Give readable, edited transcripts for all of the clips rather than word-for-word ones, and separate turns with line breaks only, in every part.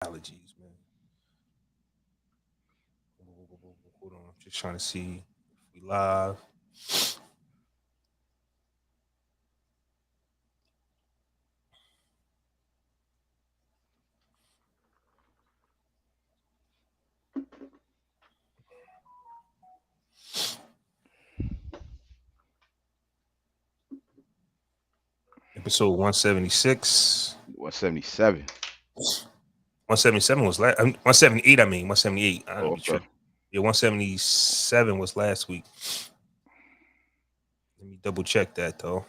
Allergies, man. Hold on, just trying to see if we live. Episode 176.
177.
177 was last. 178. I mean 178. I don't
Oh,
be
okay.
tripping. Yeah, 177 was last week. Let me double check that though.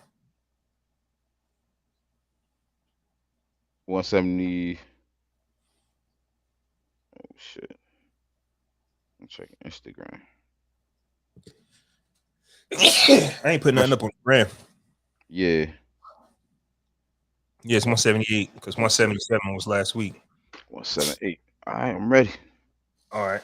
170. Oh shit. I'm checking Instagram.
I ain't putting nothing up on the gram.
Yeah.
Yeah, it's 178 because 177 was last week.
178. All right, I'm ready.
All right.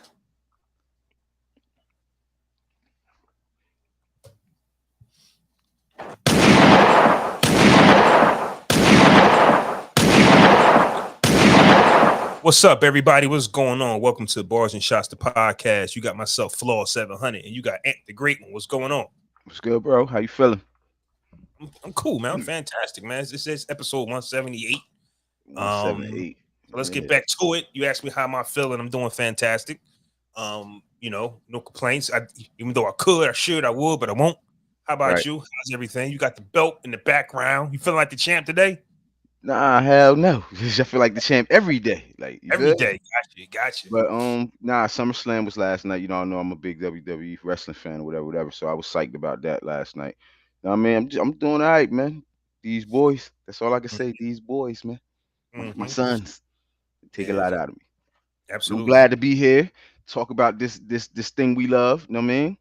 What's up, everybody? What's going on? Welcome to Barz N Shotz Podcast. You got myself, Flaw 700, and you got Ant the Great One. What's going on?
What's good, bro? How you feeling?
I'm cool, man. I'm fantastic, man. This is episode 178.
178.
So let's get back to it. You asked me how am I feeling. I'm doing fantastic. No complaints. Even though I should, I would, but I won't. How about
Right.
you? How's everything? You got the belt in the background. You feeling like the champ today?
Nah, hell no. I feel like the champ every day. Like you
Every
good?
day. Gotcha.
But SummerSlam was last night. I know I'm a big WWE wrestling fan or whatever. So I was psyched about that last night. I mean, I'm doing all right, man. These boys. That's all I can say. These boys, man. My sons take a lot out of me. I'm
Absolutely.
glad to be here. Talk about this thing we love. You know what I mean?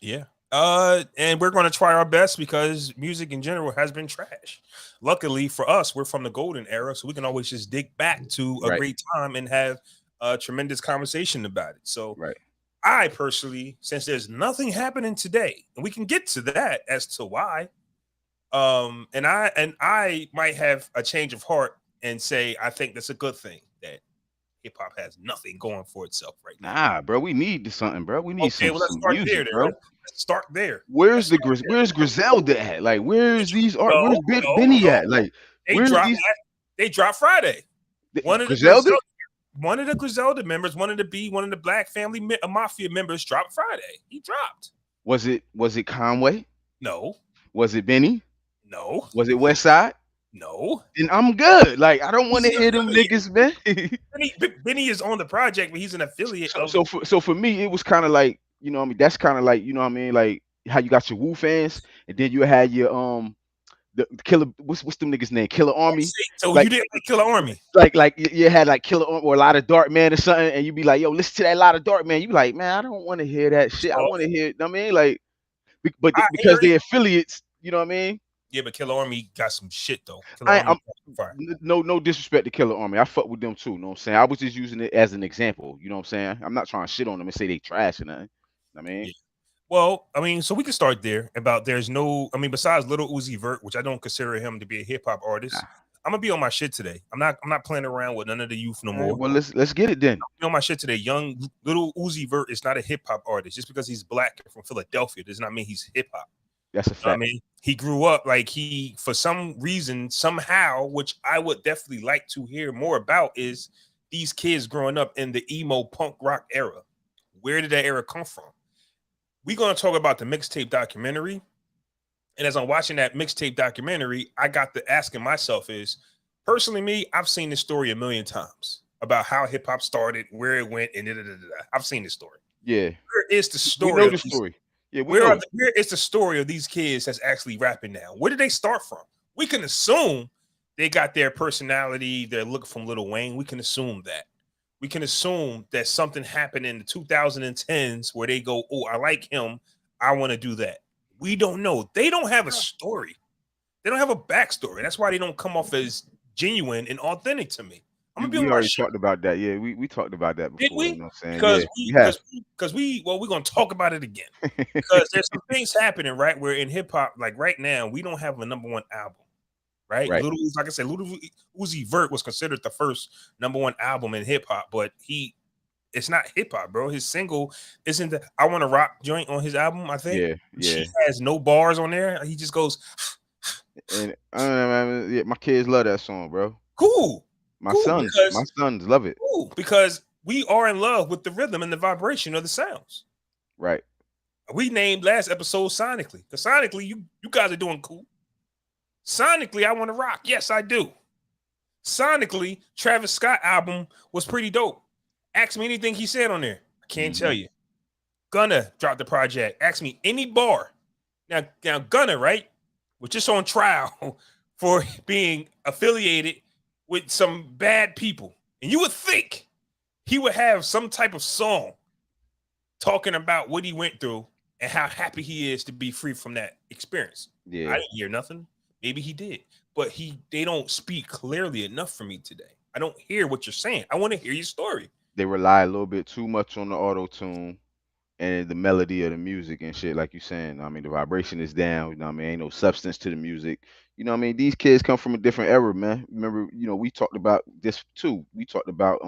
Yeah. And we're going to try our best because music in general has been trash. Luckily for us, we're from the golden era, so we can always just dig back to a
Right.
great time and have a tremendous conversation about it. So
Right.
I personally, since there's nothing happening today, and we can get to that as to why, and I might have a change of heart and say I think that's a good thing that hip hop has nothing going for itself right now.
Nah, bro, we need something, bro. We need
Okay, well let's
some
start
music,
there. Then.
bro.
Let's start there.
Where's Griselda at? Like, where's these art? Where's Benny at? Like,
They
where's
dropped.
these?
They dropped Friday. One of
Griselda?
the Griselda members, one of the Black Family Mafia members dropped Friday. He dropped.
Was it Conway?
No.
Was it Benny?
No.
Was it West Side?
No.
Then I'm good. Like, I don't want to hear them niggas, man.
Benny is on the project, but he's an affiliate.
So for me, it was kind of like, you know what I mean? That's kind of like, you know what I mean? Like how you got your Wu fans, and then you had your the Killer. What's them niggas name? Killer Army.
So
like,
you didn't like Killer Army.
Like you had like Killer Army or a lot of Dark Man or something, and you be like, yo, listen to that lot of Dark Man. You be like, man, I don't want to hear that shit. I want to hear. I mean, like, because they're affiliates. You know what I mean?
Yeah, but Killer Army got some shit though.
No disrespect to Killer Army. I fuck with them too. You know what I'm saying? I was just using it as an example. You know what I'm saying? I'm not trying to shit on them and say they trash or nothing. I mean,
well, I mean, so we can start there. Besides Little Uzi Vert, which I don't consider him to be a hip hop artist, I'm gonna be on my shit today. I'm not playing around with none of the youth no more.
Well, let's get it then.
On my shit today. Young Little Uzi Vert is not a hip hop artist. Just because he's black and from Philadelphia does not mean he's hip hop.
That's a fact.
I mean, he grew up like for some reason, somehow, which I would definitely like to hear more about, is these kids growing up in the emo punk rock era. Where did that era come from? We're going to talk about the Mixtape documentary. And as I'm watching that Mixtape documentary, I got to asking myself is, personally me, I've seen this story a million times about how hip hop started, where it went, and I've seen this story.
Yeah.
Where is the story?
We know the story. Yeah,
where is the story of these kids that's actually rapping now? Where did they start from? We can assume they got their personality, their look from Lil Wayne. We can assume that. We can assume that something happened in the 2010s where they go, oh, I like him. I want to do that. We don't know. They don't have a story. They don't have a backstory. That's why they don't come off as genuine and authentic to me.
We already talked about that. Yeah, we talked about that before.
Did we?
You know what I'm saying?
Because we're gonna talk about it again. Because there's some things happening right where in hip hop, like right now, we don't have a number one album. right?
Right.
Like I said, Lil Uzi Vert was considered the first #1 album in hip hop, but it's not hip hop, bro. His single isn't the I Want to Rock joint on his album, I think.
Yeah, yeah.
She has no bars on there. He just goes,
And I don't know, man. Yeah, my kids love that song, bro.
cool,
My
cool,
sons, my
because
sons love it.
cool, because we are in love with the rhythm and the vibration of the sounds.
Right.
We named last episode sonically. Because sonically, you guys are doing cool. Sonically, I Want to Rock. Yes, I do. Sonically, Travis Scott album was pretty dope. Ask me anything he said on there. I can't tell you. Gunna dropped the project. Ask me any bar. Now Gunna, right, was just on trial for being affiliated with some bad people. And you would think he would have some type of song talking about what he went through and how happy he is to be free from that experience.
Yeah.
I didn't hear nothing. Maybe he did, but they don't speak clearly enough for me today. I don't hear what you're saying. I want to hear your story.
They rely a little bit too much on the auto tune and the melody of the music and shit, like you saying. I mean, the vibration is down. You know what I mean? Ain't no substance to the music. You know what I mean? These kids come from a different era, man. Remember, we talked about this too. We talked about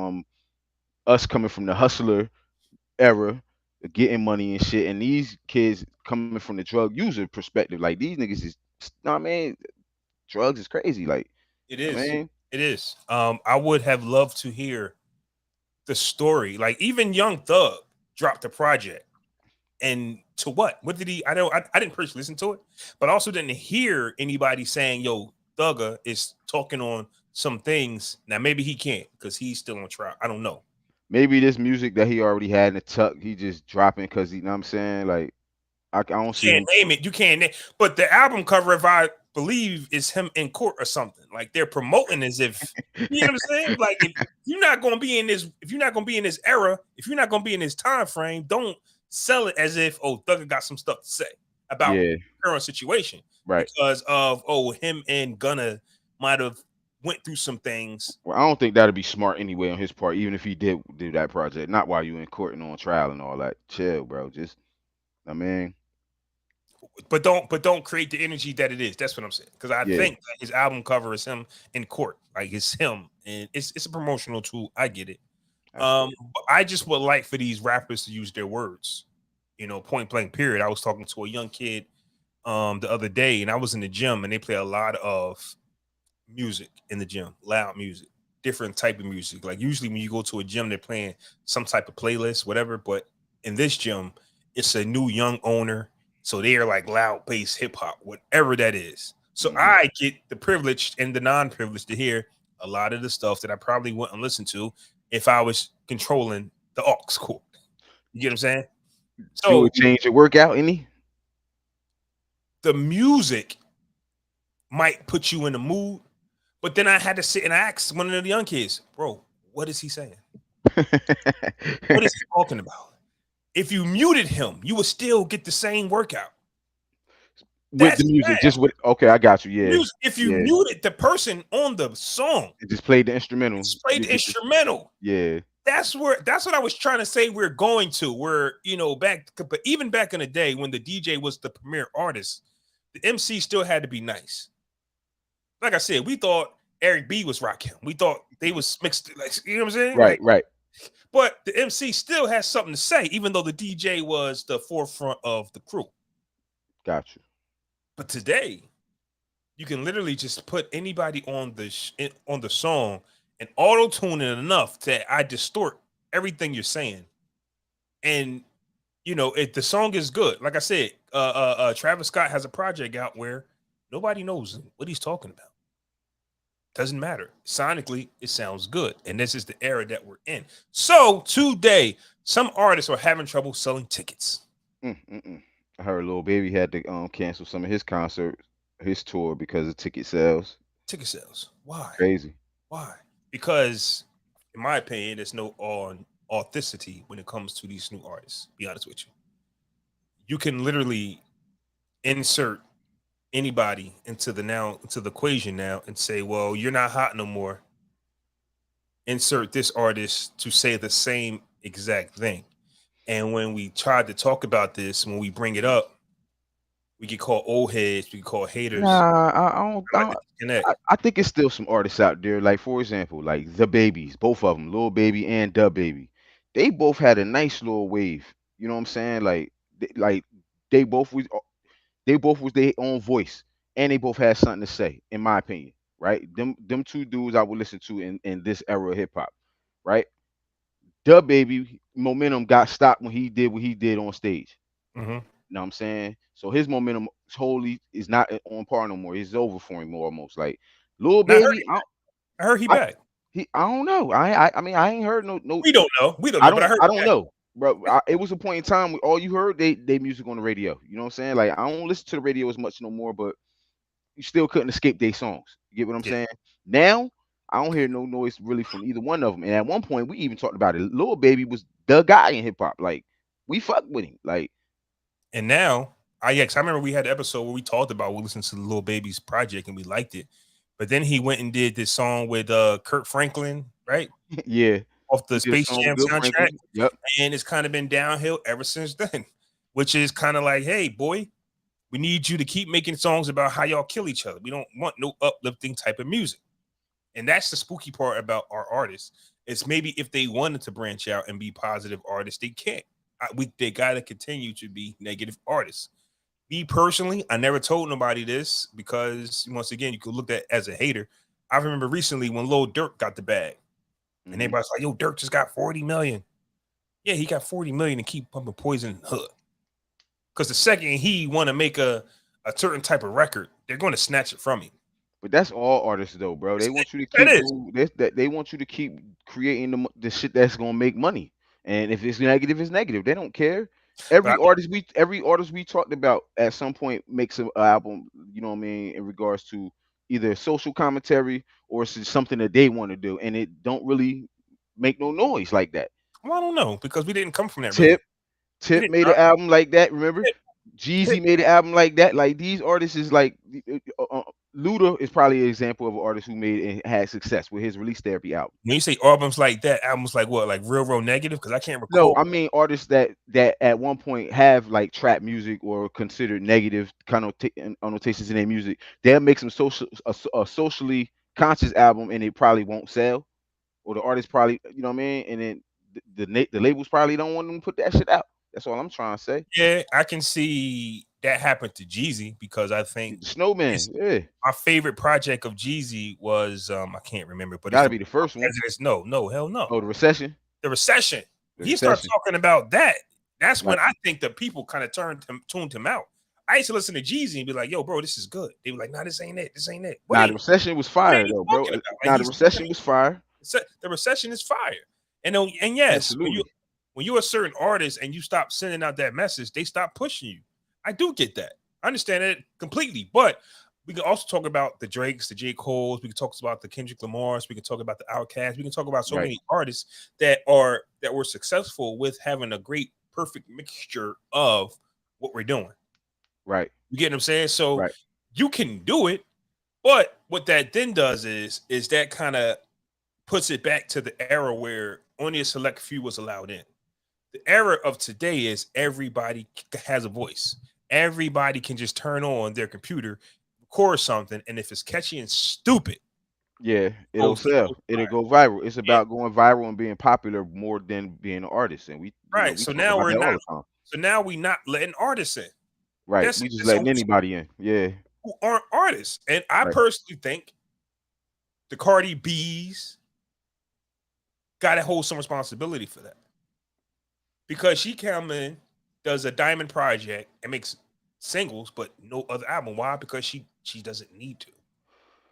us coming from the hustler era, getting money and shit, and these kids coming from the drug user perspective. Like these niggas is, know what I mean? Drugs is crazy. Like,
It
I
is.
mean,
It is. I would have loved to hear the story. Like even Young Thug dropped the project. And to what? What did he? I didn't personally listen to it, but I also didn't hear anybody saying, "Yo, Thugger is talking on some things." Now maybe he can't because he's still on trial. I don't know.
maybe this music that he already had in the tuck, he just dropping because he, you know what I'm saying? Like, I don't see
Can't
him.
name it. You can't name. But the album cover, if I believe, is him in court or something. Like they're promoting as if you know what I'm saying. Like if you're not going to be in this, if you're not going to be in this era, if you're not going to be in this time frame, don't sell it as if Thugger got some stuff to say about
Yeah,
the current situation
right.
because of him and Gunna might have went through some things.
Well, I don't think that'd be smart anyway on his part, even if he did do that project. Not while you in court and on trial and all that. Chill, bro. Just, I mean,
But don't create the energy that it is. That's what I'm saying. Because I
yeah,
think that his album cover is him in court. Like it's him, and it's a promotional tool. I get it.
I feel
But I just would like for these rappers to use their words. Point blank. Period. I was talking to a young kid the other day, and I was in the gym, and they play a lot of music in the gym, loud music, different type of music. Like usually when you go to a gym, they're playing some type of playlist, whatever. But in this gym, it's a new young owner. So they are like loud bass hip hop, whatever that is. So
Mhm.
I get the privileged and the non-privileged to hear a lot of the stuff that I probably wouldn't listen to if I was controlling the aux cord. You get what I'm saying?
Do
So
it change your workout any?
the music might put you in the mood, but then I had to sit and ask one of the young kids, bro, what is he saying? What is he talking about? If you muted him, you would still get the same workout.
With the
That's
music,
bad.
just with okay, I got you. Yeah,
If you
yeah.
muted the person on the song,
It just played the instrumental.
just played
You
the
get the,
instrumental.
yeah,
That's what I was trying to say we're going to. Where, but even back in the day when the DJ was the premier artist, the MC still had to be nice. Like I said, we thought Eric B was rocking. We thought they was mixed, like, you know what I'm saying?
right,
Like,
right.
but the MC still has something to say, even though the DJ was the forefront of the crew.
Got you.
But today, you can literally just put anybody on the song and auto tune it enough that I distort everything you're saying. And if the song is good, like I said, Travis Scott has a project out where nobody knows what he's talking about. Doesn't matter. Sonically, it sounds good. And this is the era that we're in. So today, some artists are having trouble selling tickets.
Mm. I heard Lil Baby had to cancel some of his concerts, his tour because of ticket sales.
Ticket sales. Why?
Crazy.
Why? Because, in my opinion, there's no authenticity when it comes to these new artists. Be honest with you. You can literally insert anybody into the equation now and say, well, you're not hot no more. Insert this artist to say the same exact thing. And when we tried to talk about this, when we bring it up, We could call old heads. We could call haters.
Nah, I don't.
I like the disconnect.
I think it's still some artists out there. Like for example, like the Babies, both of them, Lil Baby and Da Baby. They both had a nice little wave. You know what I'm saying? Like they both was their own voice, and they both had something to say, in my opinion. Right? Them two dudes I would listen to in this era of hip hop. Right? Da Baby momentum got stopped when he did what he did on stage.
Mm-hmm.
You know what I'm saying? So his momentum totally is not on par no more. It's over for him almost. Like Lil
And
Baby,
I heard he
I,
back.
I don't know. I mean I ain't heard no.
We don't know. We don't know. But I heard
I
he
don't
back.
know, bro. It was a point in time where all you heard they music on the radio. You know what I'm saying? Like I don't listen to the radio as much no more, but you still couldn't escape their songs. You get what I'm
Yeah.
saying? Now I don't hear no noise really from either one of them. And at one point we even talked about it. Lil Baby was the guy in hip hop. Like we fucked with him. Like
And now, cause I remember we had an episode where we talked about we listened to the Lil Baby's project and we liked it. But then he went and did this song with Kurt Franklin, right?
yeah.
Off the
He did a
Space
song
Jam
with Bill
soundtrack.
Franklin. Yep.
And it's kind of been downhill ever since then. Which is kind of like, hey, boy, we need you to keep making songs about how y'all kill each other. We don't want no uplifting type of music. And that's the spooky part about our artists. It's maybe if they wanted to branch out and be positive artists, they can't. They got to continue to be negative artists. Me personally, I never told nobody this because once again, you could look at as a hater. I remember recently when Lil Durk got the bag, and everybody's like, "Yo, Durk just got 40 million." Yeah, he got 40 million to keep pumping Poison in the hood. Because the second he want to make a certain type of record, they're going to snatch it from him.
But that's all artists though, bro. They want you to keep they want you to keep creating the shit that's gonna make money. And if it's negative, it's negative. They don't care. Every artist we talked about at some point makes an album, you know what I mean, in regards to either social commentary or it's just something that they want to do, and it don't really make no noise like that.
Well, I don't know because we didn't come from that.
Tip made an album like that. Remember, Jeezy made an album like that. Like these artists is like Luda is probably an example of an artist who made and had success with his Release Therapy album.
When you say albums like that, albums like what, like real negative? Because I can't recall.
No, I mean artists that at one point have like trap music or considered negative connotations in their music. They'll make some a socially conscious album and it probably won't sell, or the artist probably, you know what I mean, and then the labels probably don't want them to put that shit out. That's all I'm trying to say.
Yeah, I can see that happened to Jeezy because I think
Snowman. Yeah,
my favorite project of Jeezy was I can't remember, but
gotta be the first one.
No, hell no.
Oh, the recession.
The recession. He started talking about that. That's when I think the people kind of tuned him out. I used to listen to Jeezy and be like, "Yo, bro, this is good." They were like, "Nah, this ain't it. This ain't it."
The recession was fire though, bro. The recession was fire.
The recession is fire. And yes, when you're a certain artist and you stop sending out that message, they stop pushing you. I do get that. I understand it completely. But we can also talk about the Drakes, the J. Coles. We can talk about the Kendrick Lamars. We can talk about the Outkast. We can talk about so many artists that were successful with having a great, perfect mixture of what we're doing.
Right.
You get what I'm saying? So you can do it. But what that then does is that kind of puts it back to the era where only a select few was allowed in. The era of today is everybody has a voice. Everybody can just turn on their computer, record something, and if it's catchy and stupid,
it'll sell. It'll go viral. It's about going viral and being popular more than being an artist. And we
so now we're not. So now we're not letting artists in.
Right. We just letting anybody in. Yeah.
Who aren't artists. And I personally think the Cardi B's got to hold some responsibility for that. Because she comes in, does a diamond project and makes singles, but no other album. Why? Because she doesn't need to.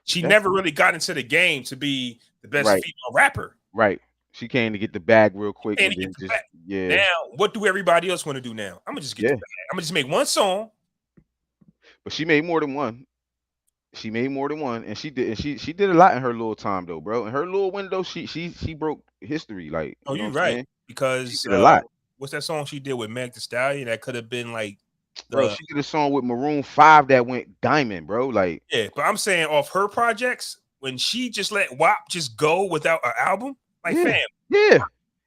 She never really got into the game to be the best female rapper.
Right. She came to get the bag real quick. And then
Now, what do everybody else want to do now? I'm gonna just get the bag. I'm gonna just make one song.
But she made more than one. And she did a lot in her little time though, bro. In her little window, she broke history. Like,
you're right. Because
she did a lot.
What's that song she did with Meg Thee Stallion that could have been like
bro, she did a song with Maroon 5 that went diamond, bro. Like,
yeah, but I'm saying off her projects, when she just let WAP just go without an album, like fam.
Yeah.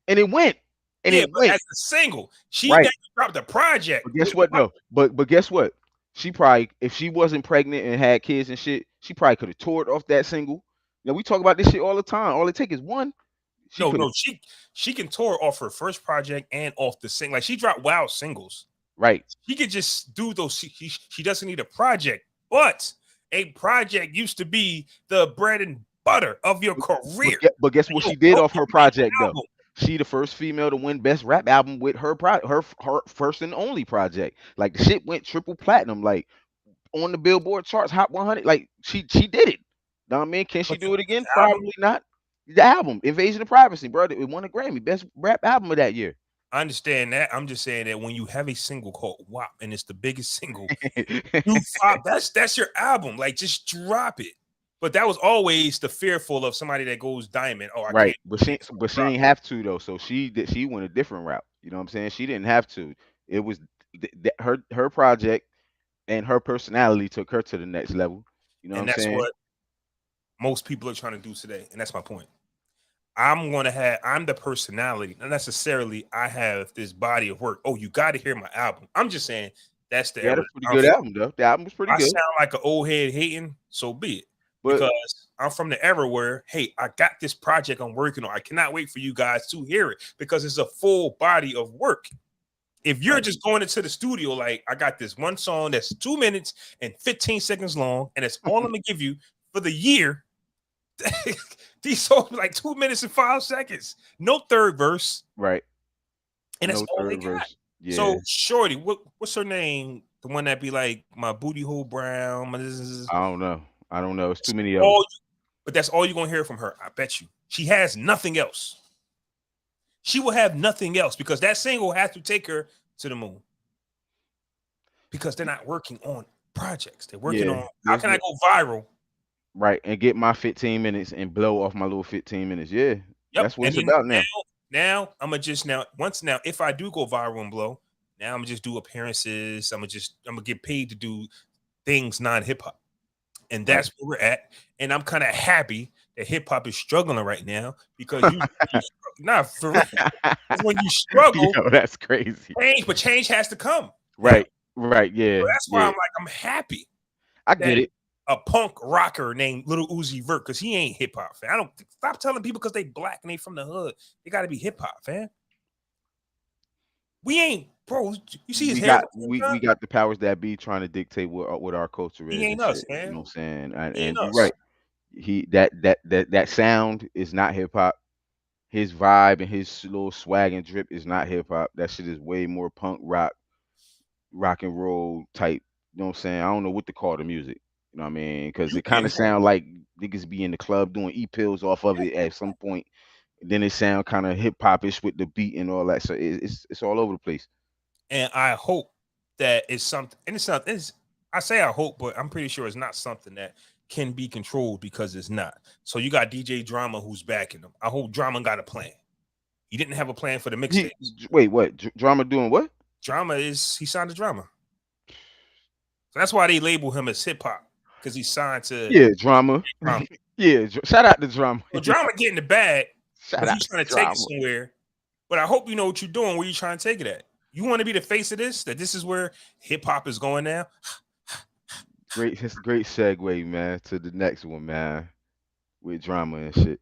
And it went. And it went
as a single. She dropped the project.
But guess what though? But guess what? she probably, if she wasn't pregnant and had kids and shit, she probably could have toured off that single. Now we talk about this shit all the time. All it take is one. She
No,
could have.
no, she can tour off her first project and off the sing. Like she dropped wild singles.
Right.
She could just do those. She doesn't need a project, but a project used to be the bread and butter of your career.
But guess what she did off her project though? She the first female to win best rap album with her her first and only project. Like the shit went triple platinum, like on the Billboard charts, Hot 100. Like she did it. Know what I mean? Can she do it again? Probably not. The album, Invasion of Privacy, bro. It won a Grammy, best rap album of that year.
I understand that. I'm just saying that when you have a single called WAP and it's the biggest single, that's your album. Like just drop it. But that was always the fearful of somebody that goes diamond. Oh, I
right.
can't.
But she ain't have to though. So she went a different route. You know what I'm saying? She didn't have to. It was her project and her personality took her to the next level. You know what I'm saying?
And that's what most people are trying to do today. And that's my point. I'm the personality, not necessarily I have this body of work. Oh, you got to hear my album. I'm just saying that's the
That's a pretty good album though. The album was pretty good.
I sound like an old head hating, so be it. Because I'm from the era where, hey, I got this project I'm working on. I cannot wait for you guys to hear it because it's a full body of work. If you're just going into the studio, like I got this one song that's 2 minutes and 15 seconds long, and it's all I'm gonna give you for the year. These songs like 2 minutes and 5 seconds, no third verse,
right?
And that's all they got. Yeah. So, Shorty, what's her name? The one that be like my booty hole brown.
I don't know. It's too many of them.
But that's all you're gonna hear from her. I bet you she has nothing else. She will have nothing else because that single has to take her to the moon. Because they're not working on projects. They're working on how can I go viral.
Right, and get my 15 minutes and blow off my little 15 minutes. Yeah, that's what it's about now.
Now I'm gonna if I do go viral and blow, now I'm gonna just do appearances. I'm gonna get paid to do things non-hip hop, and that's where we're at. And I'm kind of happy that hip hop is struggling right now because for real. When you struggle,
that's crazy.
Change has to come.
Right, yeah.
So that's why I'm happy.
I get it.
A punk rocker named Lil Uzi Vert, because he ain't hip hop fan. I don't stop telling people because they black and they from the hood. They got to be hip hop fan. We ain't, bro. You see his hair.
We got the powers that be trying to dictate what our culture is.
He ain't us, man.
You know what I'm saying? And you're right. That sound is not hip hop. His vibe and his little swag and drip is not hip hop. That shit is way more punk rock and roll type. You know what I'm saying? I don't know what to call the music. You know what I mean? Because it kind of sound like niggas be in the club doing e-pills off of it at some point. Then it sound kind of hip hop-ish with the beat and all that. So it's all over the place.
And I hope that it's something. And it's not. I say I hope, but I'm pretty sure it's not something that can be controlled because it's not. So you got DJ Drama who's backing them. I hope Drama got a plan. He didn't have a plan for the mixtape.
Wait, what? Drama doing what?
Drama he signed to Drama. So that's why they label him as hip hop. Because he signed to
Drama. Yeah, shout out to Drama.
Well, Drama getting the bag. He's trying to take it somewhere. But I hope you know what you're doing. Where you trying to take it at? You want to be the face of this? That this is where hip hop is going now?
Great segue, man, to the next one, man, with Drama and shit.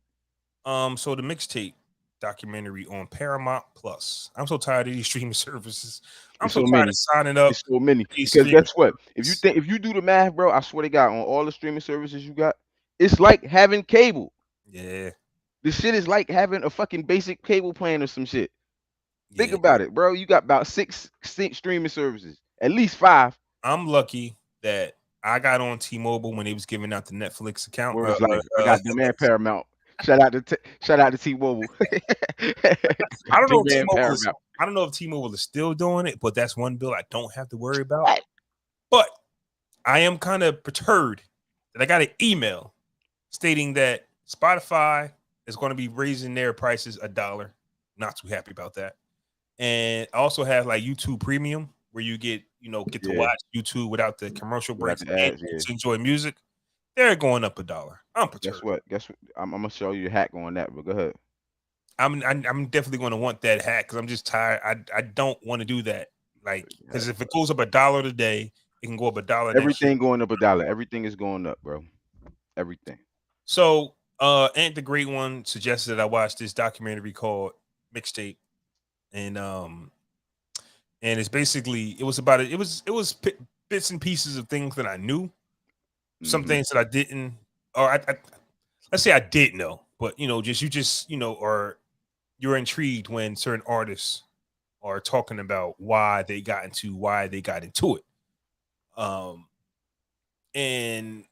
So the mixtape documentary on Paramount Plus. I'm so tired of these streaming services. I'm so tired of signing up.
It's so many. Because guess what? If you do the math, bro, I swear to God, on all the streaming services you got, it's like having cable.
Yeah.
This shit is like having a fucking basic cable plan or some shit. Yeah. Think about it, bro. You got about six streaming services, at least 5.
I'm lucky that I got on T-Mobile when they was giving out the Netflix account.
I got the man Paramount. Shout out to T-Mobile.
I don't know if T-Mobile is still doing it, but that's one bill I don't have to worry about. But I am kind of perturbed that I got an email stating that Spotify is going to be raising their prices $1. Not too happy about that. And I also have like YouTube Premium, where you get to watch YouTube without the commercial breaks and to enjoy music. They're going up $1. I'm perturbed.
Guess what? I'm gonna show you a hack on that, but go ahead.
I'm definitely going to want that hack because I'm just tired. I don't want to do that. Like, because if it goes up $1 today it can go up $1 next year.
Everything going up $1. Everything is going up, bro. Everything.
So, Ant the Great One suggested that I watch this documentary called Mixtape, and it's basically it was about it. It was bits and pieces of things that I knew, some
Mm-hmm.
things that I didn't, or I let's say I did know, but or you're intrigued when certain artists are talking about why they got into it, and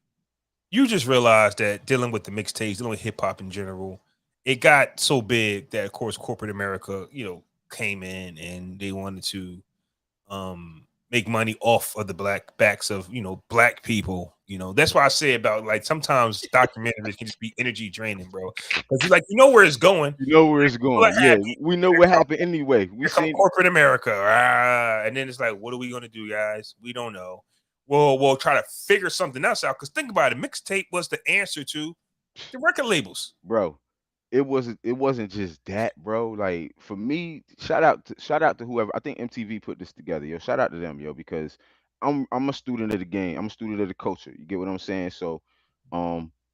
you just realize that dealing with the mixtapes, dealing with hip hop in general, it got so big that of course corporate America, came in and they wanted to make money off of the black backs of black people. That's why I say about like sometimes documentaries can just be energy draining, bro. Because you know where it's going.
You know where it's
What
going. Yeah,
happy.
we know what happened anyway. We
Here come
seen.
corporate America, and then it's like, what are we gonna do, guys? We don't know. We'll try to figure something else out. Because think about it, mixtape was the answer to the record labels.
Bro, it wasn't just that, bro. Like for me, shout out to whoever. I think MTV put this together, yo. Shout out to them, yo, because I'm a student of the game. I'm a student of the culture. You get what I'm saying? So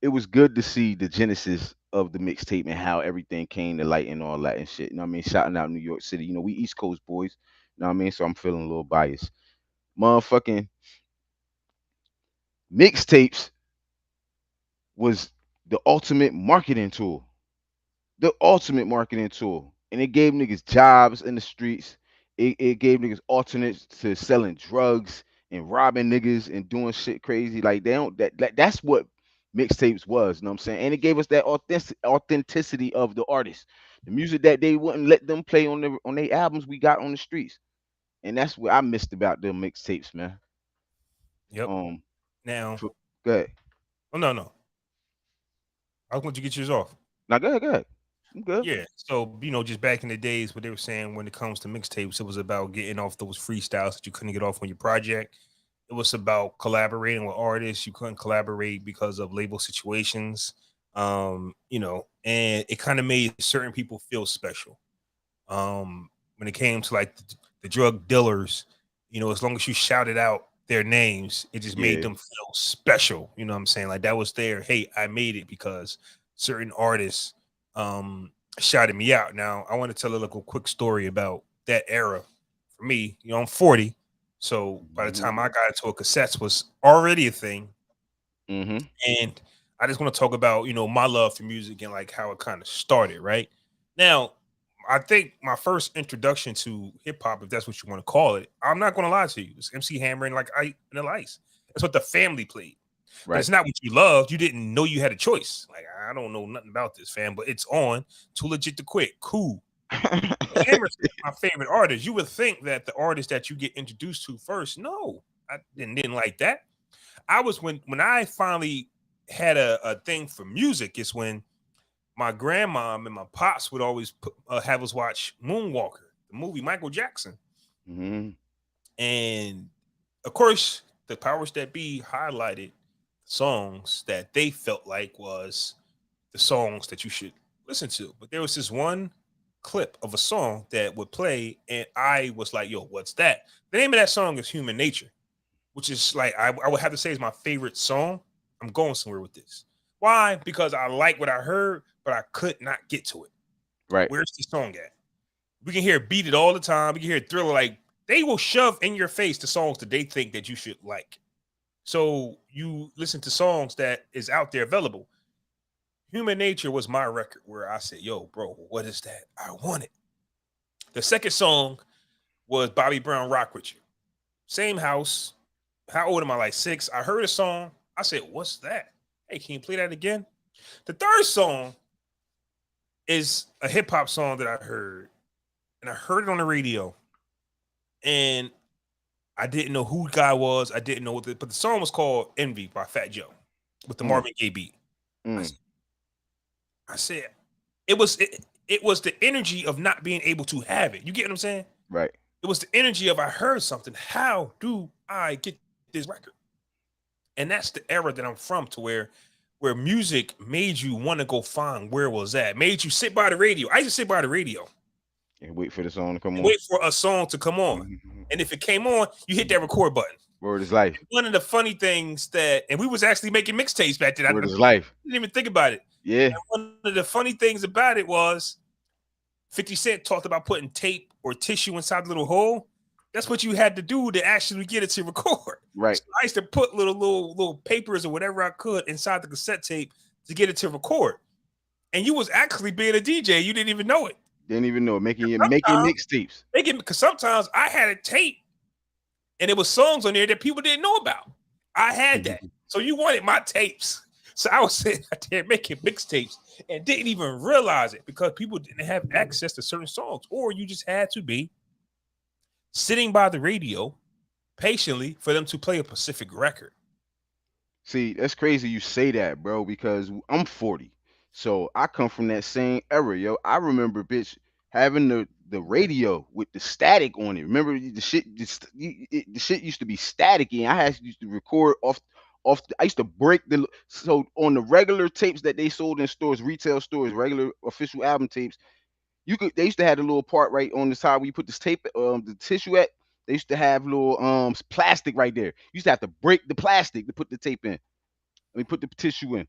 it was good to see the genesis of the mixtape and how everything came to light and all that and shit. You know what I mean? Shouting out New York City. We East Coast boys. You know what I mean? So I'm feeling a little biased. Motherfucking mixtapes was the ultimate marketing tool. The ultimate marketing tool. And it gave niggas jobs in the streets. It gave niggas alternates to selling drugs and robbing niggas and doing shit crazy. Like they don't that's what mixtapes was, you know what I'm saying? And it gave us that authenticity of the artist. The music that they wouldn't let them play on their albums we got on the streets. And that's what I missed about them mixtapes, man.
Yep.
Um
Now,
for, go ahead.
oh no, I want you to get yours off.
Now go ahead, go ahead. I'm good.
Yeah. So, just back in the days, what they were saying when it comes to mixtapes, it was about getting off those freestyles that you couldn't get off on your project. It was about collaborating with artists. You couldn't collaborate because of label situations. And it kind of made certain people feel special. When it came to like the drug dealers, as long as you shouted out their names, it just made
Yeah.
them feel special. You know what I'm saying? Like that was their, hey, I made it because certain artists shouted me out. Now I want to tell a little quick story about that era. For me, I'm 40. So by the
Mm-hmm.
time I got into a cassettes was already a thing.
Mm-hmm.
And I just want to talk about, my love for music and like how it kind of started, right? Now, I think my first introduction to hip hop, if that's what you want to call it, I'm not going to lie to you, it's MC Hammer and like Vanilla Ice. That's what the family played. But
Right.
it's not what you loved. You didn't know you had a choice. Like, I don't know nothing about this, fam, but it's on. Too legit to quit. Cool. Hammer's my favorite artist. You would think that the artist that you get introduced to first, no, I didn't like that. I was when I finally had a thing for music, is when my grandmom and my pops would always have us watch Moonwalker, the movie Michael Jackson.
Mm-hmm.
And of course, the powers that be highlighted songs that they felt like was the songs that you should listen to. But there was this one clip of a song that would play, and I was like, yo, what's that? The name of that song is Human Nature, which is like, I would have to say is my favorite song. I'm going somewhere with this. Why? Because I like what I heard, but I could not get to it.
Right.
Where's the song at? We can hear Beat It all the time. We can hear Thriller. Like, they will shove in your face the songs that they think that you should like. So you listen to songs that is out there available. Human Nature was my record where I said, yo, bro, what is that? I want it. The second song was Bobby Brown, Rock With You. Same house. How old am I? Like 6. I heard a song. I said, what's that? Hey, can you play that again? The third song is a hip hop song that I heard, and I heard it on the radio, and I didn't know who the guy was. I didn't know what but the song was called Envy by Fat Joe with the Marvin Gaye beat. I said, it was the energy of not being able to have it. You get what I'm saying?
Right.
It was the energy of, I heard something. How do I get this record? And that's the era that I'm from, to where music made you want to go find where it was at, made you sit by the radio. I used to sit by the radio
And wait for the song to come on.
wait for a song to come on.
Mm-hmm.
And if it came on, you hit that record button.
Word is life.
One of the funny things that, and we was actually making mixtapes back then. I
Word is life.
didn't even think about it.
Yeah.
And one of the funny things about it was 50 Cent talked about putting tape or tissue inside the little hole. That's what you had to do to actually get it to record.
Right.
So I used to put little papers or whatever I could inside the cassette tape to get it to record. And you was actually being a DJ. You didn't even know it.
Didn't even know it. Making mixtapes.
Because sometimes I had a tape and there was songs on there that people didn't know about. I had that. So you wanted my tapes. So I was sitting out there making mixtapes and didn't even realize it because people didn't have access to certain songs, or you just had to be sitting by the radio patiently for them to play a specific record.
See, that's crazy you say that, bro, because I'm 40. So I come from that same era, yo. I remember, bitch, having the radio with the static on it. Remember the shit the shit used to be staticky, and used to record I used to break so on the regular tapes that they sold in stores, retail stores, regular official album tapes. They used to have a little part right on the side where you put this tape the tissue at. They used to have little plastic right there. You used to have to break the plastic to put the tape in. I mean, put the tissue in,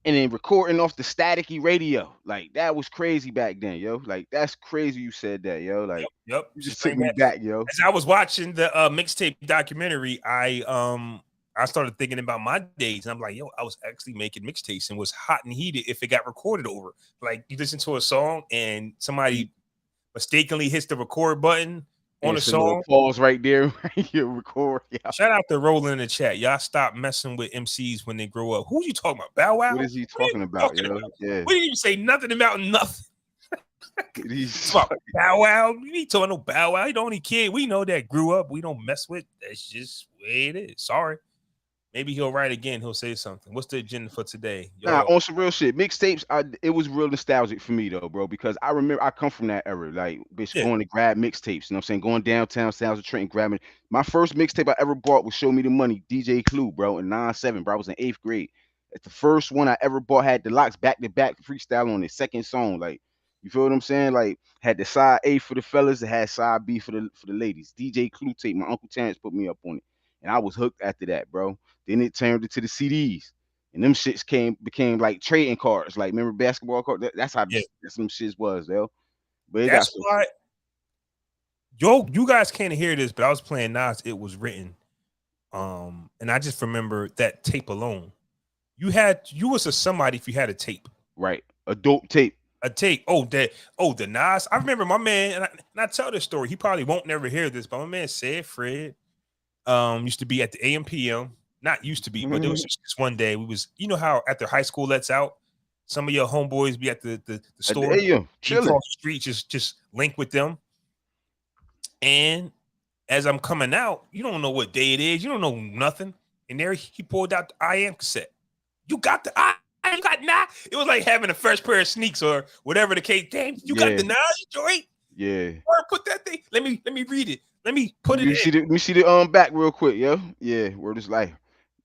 and then recording off the staticky radio. Like that was crazy back then, yo. Like that's crazy you said that, yo. Like
Yep.
you just took me back, yo.
As I was watching the mixtape documentary, I started thinking about my days, and I'm like, yo, I was actually making mixtapes and was hot and heated if it got recorded over. Like you listen to a song and somebody mistakenly hits the record button on a song.
Pause right there. You record. Yeah.
Shout out to Roland in the chat. Y'all stop messing with MCs when they grow up. Who you talking about? Bow Wow?
What is he talking about, yo? Yeah.
We didn't even say nothing about nothing.
He's
Bow Wow. You ain't talking no Bow Wow. He the only kid we know that grew up. We don't mess with. That's just the way it is. Sorry. Maybe he'll write again. He'll say something. What's the agenda for today?
Nah, on some real shit. Mixtapes, it was real nostalgic for me though, bro, because I remember I come from that era, like bitch going to grab mixtapes. You know what I'm saying? Going downtown, Sounds of Trenton, grabbing. My first mixtape I ever bought was Show Me the Money, DJ Clue, bro, in 9-7, bro. I was in 8th grade. It's the first one I ever bought, had the locks back to back freestyle on the second song. Like, you feel what I'm saying? Like, had the side A for the fellas, it had side B for the ladies. DJ Clue tape, my Uncle Terrence put me up on it. And I was hooked after that, bro. Then it turned into the CDs. And them shits became like trading cards. Like, remember basketball cards? That's how some shits was, yo. But
that's why you guys can't hear this, but I was playing Nas, It Was Written. And I just remember that tape alone. You was a somebody if you had a tape.
Right. A dope tape.
A tape. The Nas. I remember my man, and I tell this story. He probably won't never hear this, but my man said Fred used to be at the AM/PM. Not used to be, but there was just one day we was, you know how after high school lets out, some of your homeboys be at the store,
chilling
across the street, just link with them. And as I'm coming out, you don't know what day it is, you don't know nothing. And there he pulled out the I Am cassette. You got the you got Nas. It was like having a fresh pair of sneaks or whatever the case. Damn, you got the Nas joint.
Yeah.
Or put that thing. Let me read it. Let me put it in.
Let me see the back real quick, yo. Yeah, word is life.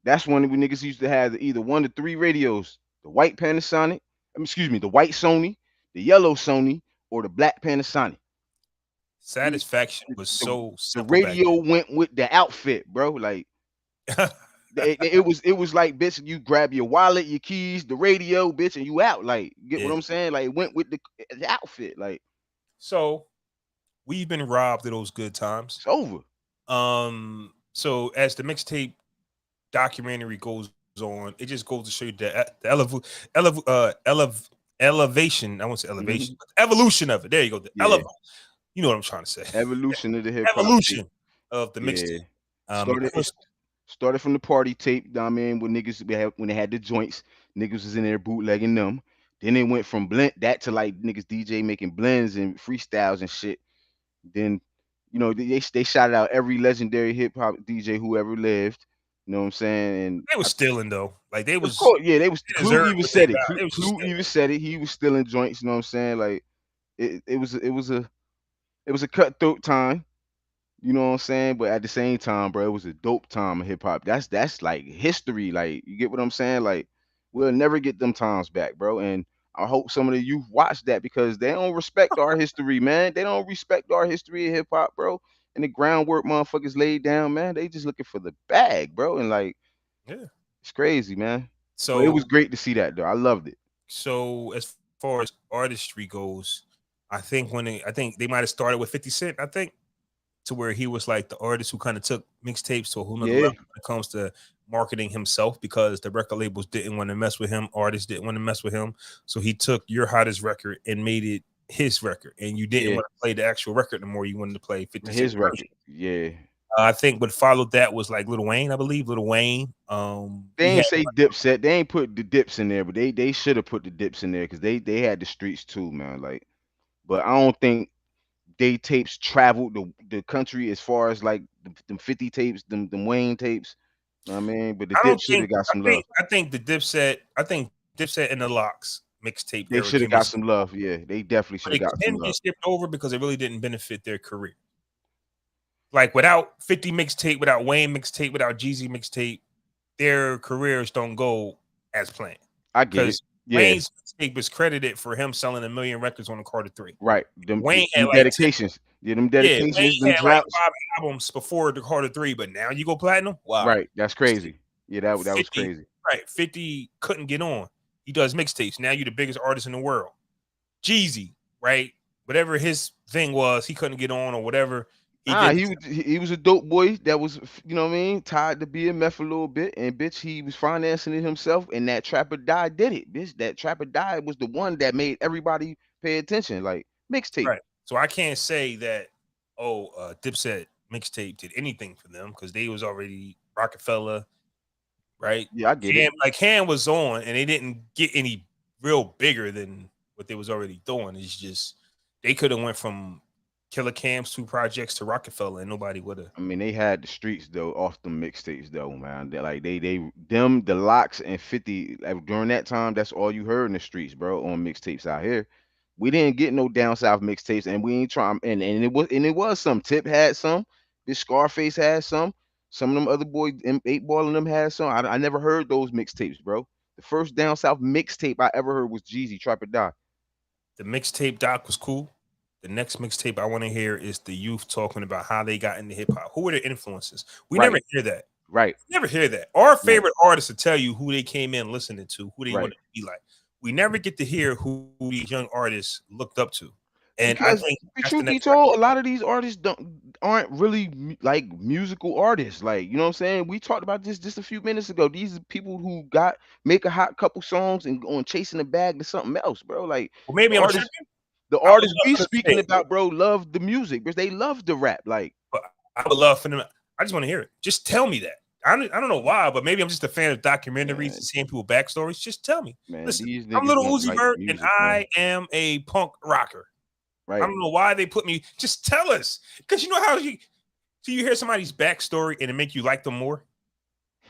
That's when we niggas used to have either 1 to 3 radios: the white Panasonic, the white Sony, the yellow Sony, or the black Panasonic.
Satisfaction was so simple.
The radio went with the outfit, bro. Like it was like, bitch, you grab your wallet, your keys, the radio, bitch, and you out. Like, you get what I'm saying? Like, it went with the outfit. Like,
so we've been robbed of those good times.
It's over.
So as the mixtape documentary goes on, it just goes to show you the elevation. I won't say elevation, evolution of it. There you go. You know what I'm trying to say.
Evolution of the hip hop.
Evolution of the mixtape.
Started from the party tape. I mean, when they had the joints, niggas was in there bootlegging them. Then it went from that to like niggas DJ making blends and freestyles and shit. Then, you know, they shouted out every legendary hip hop DJ who ever lived. You know what I'm saying? And
they was stealing though. Like they was,
of course, yeah, they was. Clue even said it. Clue even said it. He was stealing joints. You know what I'm saying? Like it was a cutthroat time. You know what I'm saying? But at the same time, bro, it was a dope time of hip hop. That's like history. Like, you get what I'm saying? Like, we'll never get them times back, bro. And I hope some of the youth watch that, because they don't respect our history, man. They don't respect our history of hip hop, bro. and the groundwork motherfuckers laid down, man. They just looking for the bag, bro. And like,
Yeah.
it's crazy, man. But it was
So
great to see that though. I loved it.
as far as artistry goes, I think they might have started with 50 Cent, I think, to where he was like the artist who kind of took mixtapes to a whole nother
Yeah,
level when it comes to marketing himself, because the record labels didn't want to mess with him, artists didn't want to mess with him. So he took your hottest record and made it his record, and you didn't
yeah.
want to play the actual record no more. You wanted to play 50 Cent
His
version.
record. Yeah.
I think what followed that was like Lil Wayne, I believe. Lil Wayne.
They
He had
ain't say Dipset. They ain't put the dips in there, but they should have put the dips in there because they had the streets too, man. Like, but I don't think they tapes traveled the country as far as like them 50 tapes, them Wayne tapes. Know what I mean, but the
I don't
dip should
think
have got some love.
I think Dipset and the Locks mixtape
They
era
should have
can be
got
skipped,
some love. Yeah, they definitely should
but
have
it
got some
can be
love.
skipped over because it really didn't benefit their career. Like without 50 mixtape, without Wayne mixtape, without Jeezy mixtape, their careers don't go as planned.
I get it.
Because
Yeah,
Wayne's mixtape is credited for him selling 1,000,000 records on the Carter 3.
right.
Wayne had
Them
like 10,
dedications. Yeah, them
yeah, Wayne
dedications, them
had like
droughts.
5 albums before the Carter 3, but now you go platinum. Wow.
Right. That's crazy. Yeah, that was
50,
crazy.
right? 50 couldn't get on. He does mixtapes. Now you're the biggest artist in the world. Jeezy, right? Whatever his thing was, he couldn't get on or whatever. He
Ah,
did.
he was a dope boy that was, you know what I mean, tied to BMF a little bit, and bitch, he was financing it himself, and that Trapper Die did it, bitch. That Trapper Die was the one that made everybody pay attention, like mixtape.
Right. So I can't say that, Dipset mixtape did anything for them because they was already Rockefeller, right?
Yeah, I get it.
Cam was on, and they didn't get any real bigger than what they was already doing. It's just they could have went from Killer Cam's 2 projects to Rockefeller, and nobody would have.
I mean, they had the streets though, off the mixtapes though, man. They like they them the locks and 50 like, during that time. That's all you heard in the streets, bro, on mixtapes out here. We didn't get no down south mixtapes, and we ain't trying. And it was some. Tip had some. This Scarface had some. Some of them other boys, 8 Ball and them had some. I never heard those mixtapes, bro. The first down south mixtape I ever heard was Jeezy Trap or Die.
The mixtape doc was cool. The next mixtape I want to hear is the youth talking about how they got into hip hop. Who were their influences? We
Right,
never hear that.
right,
Never hear that. Our
right,
favorite artists will tell you who they came in listening to, who they
right.
wanted to be like. We never get to hear who these young artists looked up to. And I
Because
think
the
that's the
truth be
next record.
told, a lot of these artists aren't really like musical artists. Like, you know what I'm saying? We talked about this just a few minutes ago. These are people who make a hot couple songs and go on chasing the bag to something else, bro. Like
Well,
the
maybe I'm tripping.
artists, the
I would
artists
love
we
for them
speaking
to say,
about, bro, love the music because they love the rap. Like,
but I would love for them. I just want to hear it. Just tell me that. I don't know why, but maybe I'm just a fan of documentaries and
man,
seeing people backstories. Just tell me.
man,
Listen,
these
I'm
niggas
Little
don't
Uzi
like
Vert and
music,
I
man.
am a punk rocker. I
Right.
don't know why they put me. Just tell us, because you know how you hear somebody's backstory and it make you like them more.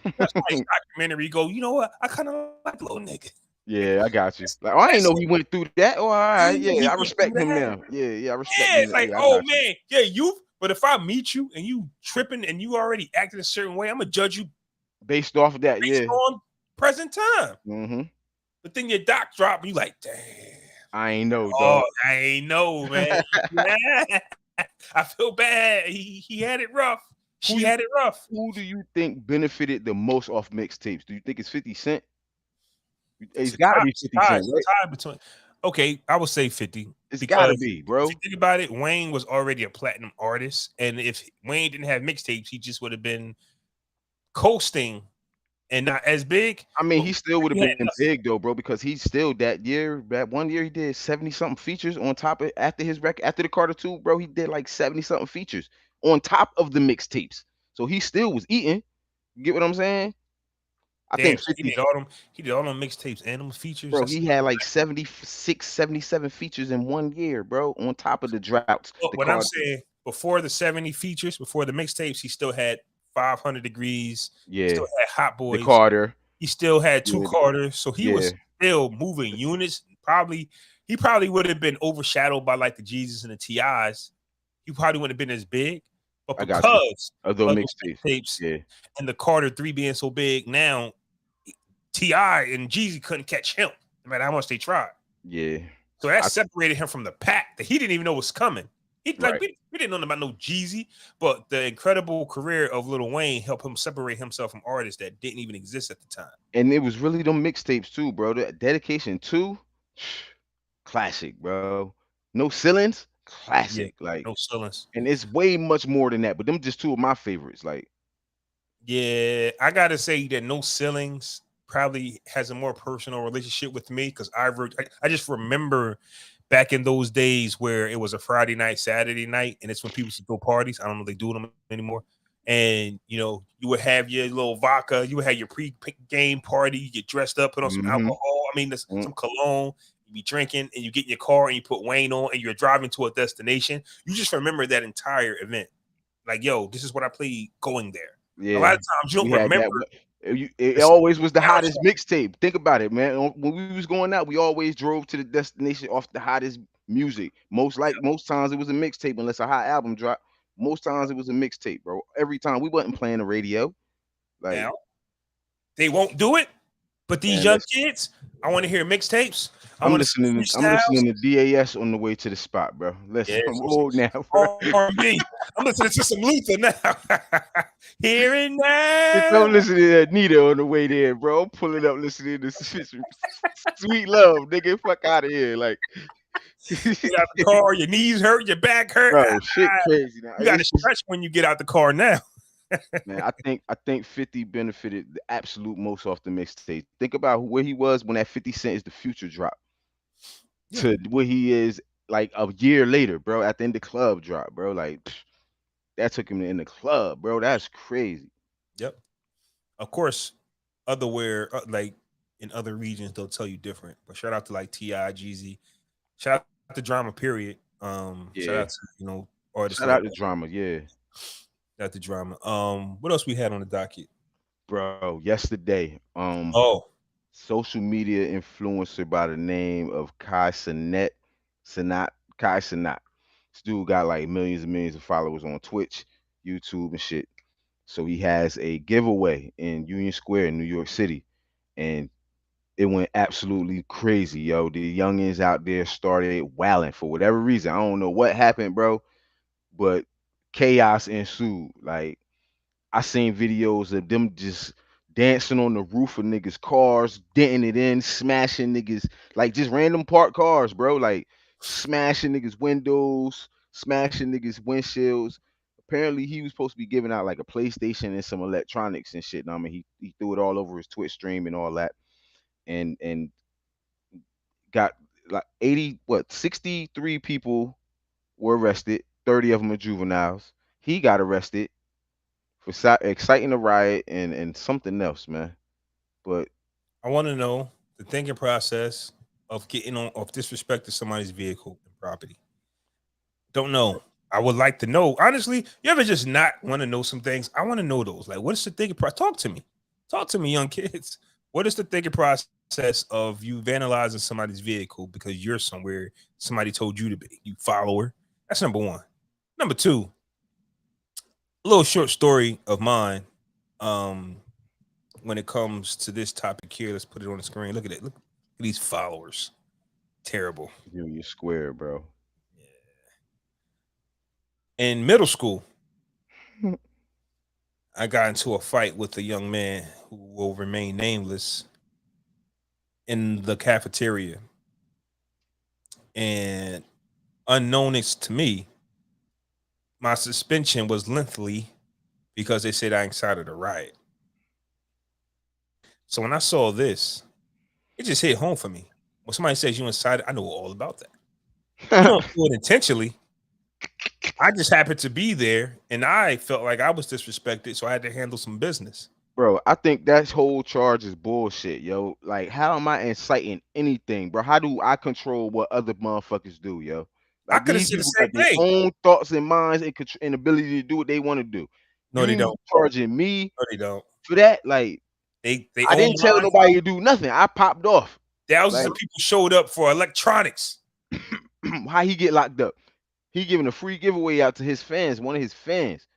That's why it's documentary. You go, you know what? I kind of like little nigga.
Yeah, I got you. Like, oh, I ain't know he went through that. Oh, all right.
He
Yeah, I
went through
respect him
that.
now. Yeah, I respect
Yeah,
him.
it's like,
Yeah, I
oh
got you.
man, yeah, you. But if I meet you and you tripping and you already acting a certain way, I'm gonna judge you
Based off of that,
based
yeah.
on present time.
Mm-hmm.
But then your doc drop, and you like, damn.
I ain't know,
Oh,
dog.
I ain't know, man. Yeah. I feel bad. He had it rough.
Who
She
you
had it rough.
who do you think benefited the most off mixtapes? Do you think it's 50 Cent?
It's
It's
a
gotta
tie.
be
It's
50
a tie.
Cent,
It's
right?
a tie between. Okay, I would say 50
It's gotta
because
be,
if you
bro.
think about it, Wayne was already a platinum artist, and if Wayne didn't have mixtapes, he just would have been coasting and not as big.
I mean,
But
he still would have
he had
been big though, bro, because he's still that 1 year he did 70 something features on top of after his record after the Carter 2, bro, he did like 70 something features on top of the mixtapes. So he still was eating. You get what I'm saying? I
damn.
think
So
50,
He did all them mixtapes and them features.
bro,
That's
he had like 76, 77 features in 1 year, bro, on top of the droughts,
But
the
what I'm
Carter.
saying, before the 70 features, before the mixtapes, he still had 500 Degrees. He
Yeah,
still had Hot
the
Boys.
Carter.
He still had two
Yeah,
Carters. So he
yeah,
was still moving units. He probably would have been overshadowed by like the Jesus and the TIs. He probably wouldn't have been as big. But
I got you.
because
Of those
of those
mixtapes.
mixtapes
Yeah,
and the Carter 3 being so big, now T.I. and Jeezy couldn't catch him, no matter how much they tried.
yeah.
So that
I
separated him from the pack that he didn't even know was coming. He like
Right.
we didn't know about no Jeezy, but the incredible career of Lil Wayne helped him separate himself from artists that didn't even exist at the time.
And it was really them mixtapes too, bro. The Dedication 2, classic, bro. No ceilings, classic.
Yeah,
Like,
no ceilings.
and it's way much more than that. But them just two of my favorites. Like,
Yeah, I gotta say that No Ceilings probably has a more personal relationship with me because I just remember back in those days where it was a Friday night, Saturday night, and it's when people used to throw parties. I don't know if they do them anymore. And you would have your little vodka, you would have your pre-game party, you get dressed up, put on some
mm-hmm.
alcohol. I mean, some cologne. You be drinking, and you get in your car, and you put Wayne on, and you're driving to a destination. You just remember that entire event. Like, yo, this is what I played going there. A lot
Yeah,
of times you
we
don't
had
remember.
that. It
The
always was the
soundtrack.
hottest mixtape. Think about it, man. When we was going out, we always drove to the destination off the hottest music. Most times it was a mixtape, unless a hot album dropped. Most times it was a mixtape, bro. Every time we wasn't playing the radio. Like,
Now they won't do it, but these
man,
young
let's.
kids, I want to hear mixtapes. I want to see
I'm
freestyles.
listening to DAS on the way to the spot, bro.
Yeah,
Listen, I'm old now, bro.
R&B. I'm listening to some Luther now. Here and
I'm
now.
listening to that Nita on the way there, bro. I'm pulling up listening to Sweet Love, nigga. Fuck out of here. Like,
Get out the car, your knees hurt, your back hurt.
bro, shit crazy now.
You got to stretch when you get out the car now.
Man, I think 50 benefited the absolute most off the mixtape. Think about where he was when that 50 Cent is the future drop to where he is like a year later, bro. At the end of the club drop, bro. Like, that took him in the club, bro. That's crazy.
Yep. Of course, like in other regions, they'll tell you different. But shout out to like T.I., Jeezy. Shout out to Drama, period. Shout
Yeah.
out to, artists
Shout
like
out to Drama, yeah.
Shout out to Drama. What else we had on the docket?
Bro, yesterday,
Oh,
social media influencer by the name of Kai Sinat. This dude got like millions and millions of followers on Twitch, YouTube, and shit. So he has a giveaway in Union Square in New York City, and it went absolutely crazy, yo. The youngins out there started wailing for whatever reason. I don't know what happened, bro, but chaos ensued. Like, I seen videos of them just dancing on the roof of niggas' cars, denting it in, smashing niggas, like just random parked cars, bro. Like smashing niggas' windows, smashing niggas' windshields. Apparently, he was supposed to be giving out like a PlayStation and some electronics and shit. I mean, he threw it all over his Twitch stream and all that, and got like 63 people were arrested. 30 of them are juveniles. He got arrested for exciting a riot and something else, man. But
I want to know the thinking process of getting of disrespecting somebody's vehicle and property. Don't know. I would like to know. Honestly, you ever just not want to know some things? I want to know those. Like, what is the thinking process? Talk to me. Talk to me, young kids. What is the thinking process of you vandalizing somebody's vehicle because you're somewhere somebody told you to be? You follower. That's number one. Number two, a little short story of mine. When it comes to this topic here, let's put it on the screen. Look at it. Look at these followers. Terrible.
you're square, bro.
In middle school, I got into a fight with a young man who will remain nameless in the cafeteria. And unknownst to me, my suspension was lengthy because they said I incited a riot. So when I saw this, it just hit home for me. When somebody says you incited, I know all about that. You don't do it intentionally. I just happened to be there, and I felt like I was disrespected, so I had to handle some business.
Bro, I think that whole charge is bullshit, yo. Like, how am I inciting anything, bro? How do I control what other motherfuckers do, yo?
I
Like,
could have
these
said the
people
same
got their
thing.
own thoughts and minds and ability to do what they want to do.
No, they don't.
Charging me
No, they don't.
for that? Like,
They
I
own
didn't tell
mine.
nobody to do nothing. I popped off.
Thousands of people showed up for electronics.
How he get locked up? He giving a free giveaway out to his fans, one of his fans.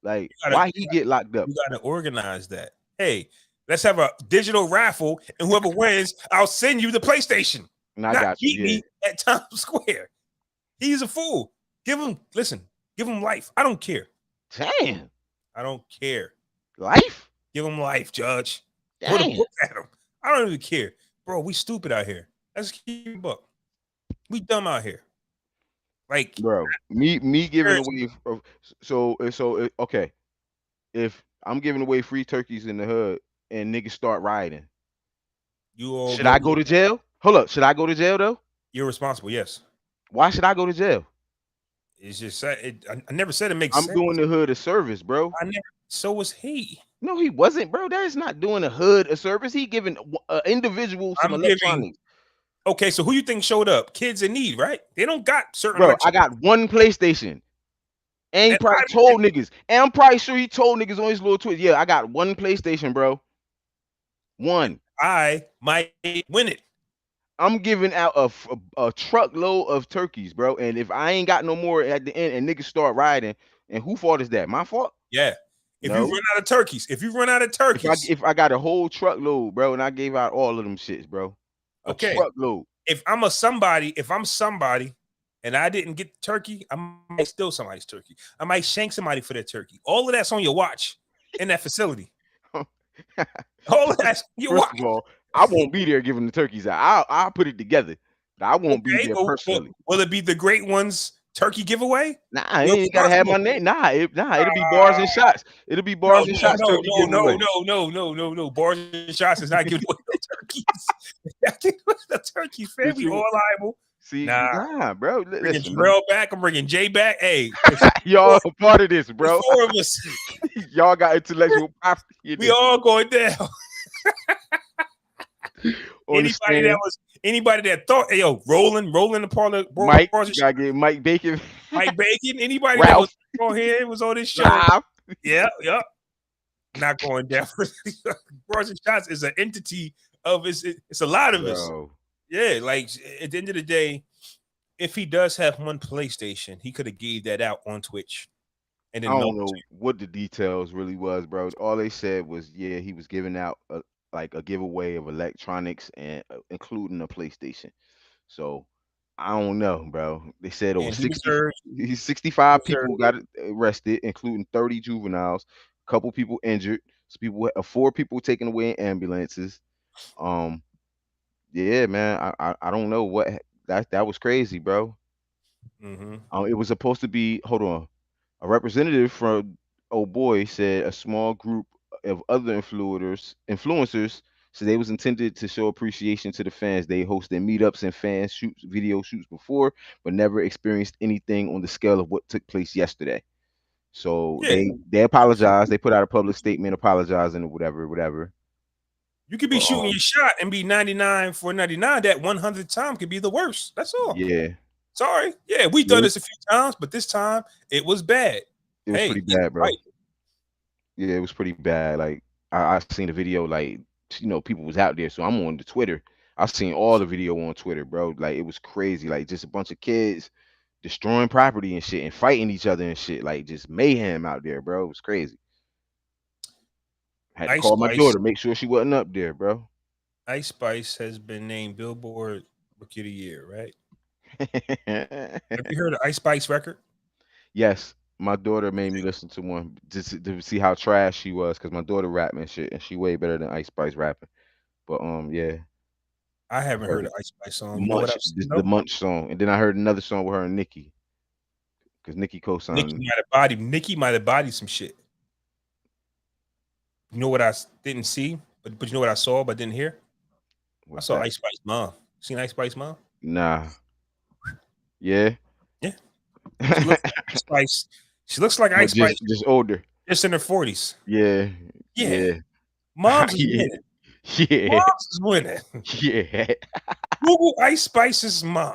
Like, why he get locked up?
You gotta organize that. Hey, let's have a digital raffle, and whoever wins, I'll send you the PlayStation.
And I got you.
Me at Times Square. He's a fool. Give him life. I don't care.
Damn.
I don't care.
Life?
Give him life, Judge. Throw the
Damn.
book at him. I don't even care. Bro, we stupid out here. Let's keep it book. We dumb out here. Like,
Bro, me giving
seriously,
away okay. If I'm giving away free turkeys in the hood and niggas start rioting,
you all
should I go to jail? Hold up, should I go to jail though?
you're responsible, yes.
Why should I go to jail?
It's just I never said it makes
I'm
sense.
doing the hood a service, bro.
I never so was he.
No, he wasn't, bro. That is not doing the hood a service. He giving an individual some
I'm giving
electronics.
okay, so who you think showed up? Kids in need, right? They don't got certain
Bro, I
electronics.
got one PlayStation. And he
And
probably told niggas. And I'm probably sure he told niggas on his little Twitter. Yeah, I got one PlayStation, bro. One.
I might win it.
I'm giving out a truckload of turkeys, bro. And if I ain't got no more at the end and niggas start riding, and who fault is that? My fault?
Yeah. If you
No.
run out of turkeys,
If I got a whole truckload, bro, and I gave out all of them shits, bro. A
okay.
truckload.
If I'm somebody and I didn't get the turkey, I might steal somebody's turkey. I might shank somebody for their turkey. All of that's on your watch in that facility. All of that's your
First
watch.
of all, I won't be there giving the turkeys out. I'll put it together. But I won't be there
but
personally.
will it be the Great Ones turkey giveaway?
Nah, I ain't gotta have my name. It'll be Barz N Shotz. It'll be Barz N Shotz turkey giveaway.
No. Barz N Shotz is not giving away no turkeys. Not giving away the turkeys, fam. We all liable.
See, nah, bro.
Bringing Jarrell back. I'm bringing Jay back. Hey,
y'all a part of this, bro.
4 of us.
Y'all got intellectual property.
We all going down. Anybody that thought, hey, yo, rolling the parlor.
Mike, gotta get Mike Bacon.
Mike Bacon. Anybody that was on here, it was on this show. Yeah. Not going down. Barz N Shotz is an entity of it's a lot of us. Yeah, like at the end of the day, if he does have one PlayStation, he could have gave that out on Twitch. And then
I don't know what the details really was, bro. All they said was, yeah, he was giving out a giveaway of electronics and including a PlayStation. So I don't know, bro. They said over 65 people got arrested, including 30 juveniles, a couple people injured, 4 people taken away in ambulances. Yeah, man. I don't know what that was crazy, bro. It was supposed to be. Hold on. A representative from Oh Boy said a small group of other influencers said they was intended to show appreciation to the fans. They hosted meetups and video shoots before, but never experienced anything on the scale of what took place yesterday. So they apologized. They put out a public statement apologizing or whatever.
You could be shooting your shot and be 99 for 99. That 100th time could be the worst. That's all.
Yeah.
Sorry. Yeah, we've done this a few times, but this time it was bad.
It was pretty bad, bro. Right. Yeah, it was pretty bad. Like I seen the video, like people was out there. So I'm on the Twitter. I seen all the video on Twitter, bro. Like it was crazy. Like just a bunch of kids destroying property and shit and fighting each other and shit. Like just mayhem out there, bro. It was crazy. Had to call my daughter, make sure she wasn't up there, bro.
Ice Spice has been named Billboard Rookie of the Year, right? Have you heard of Ice Spice record?
Yes. My daughter made me listen to one just to see how trash she was, because my daughter rapping and shit, and she way better than Ice Spice rapping. But yeah.
I haven't heard of Ice Spice song.
The Munch song. And then I heard another song with her and Nicki. Because Nicki co-signed.
Nicki might have bodied some shit. You know what I didn't see, but you know what I saw but didn't hear? I saw Ice Spice mom. Seen Ice Spice mom?
Nah. Yeah.
Yeah. She looks like Ice Spice.
Just older.
Just in her 40s.
Yeah.
Mom's is winning.
Yeah.
Mom's is winning.
Yeah.
Google Ice Spice's mom.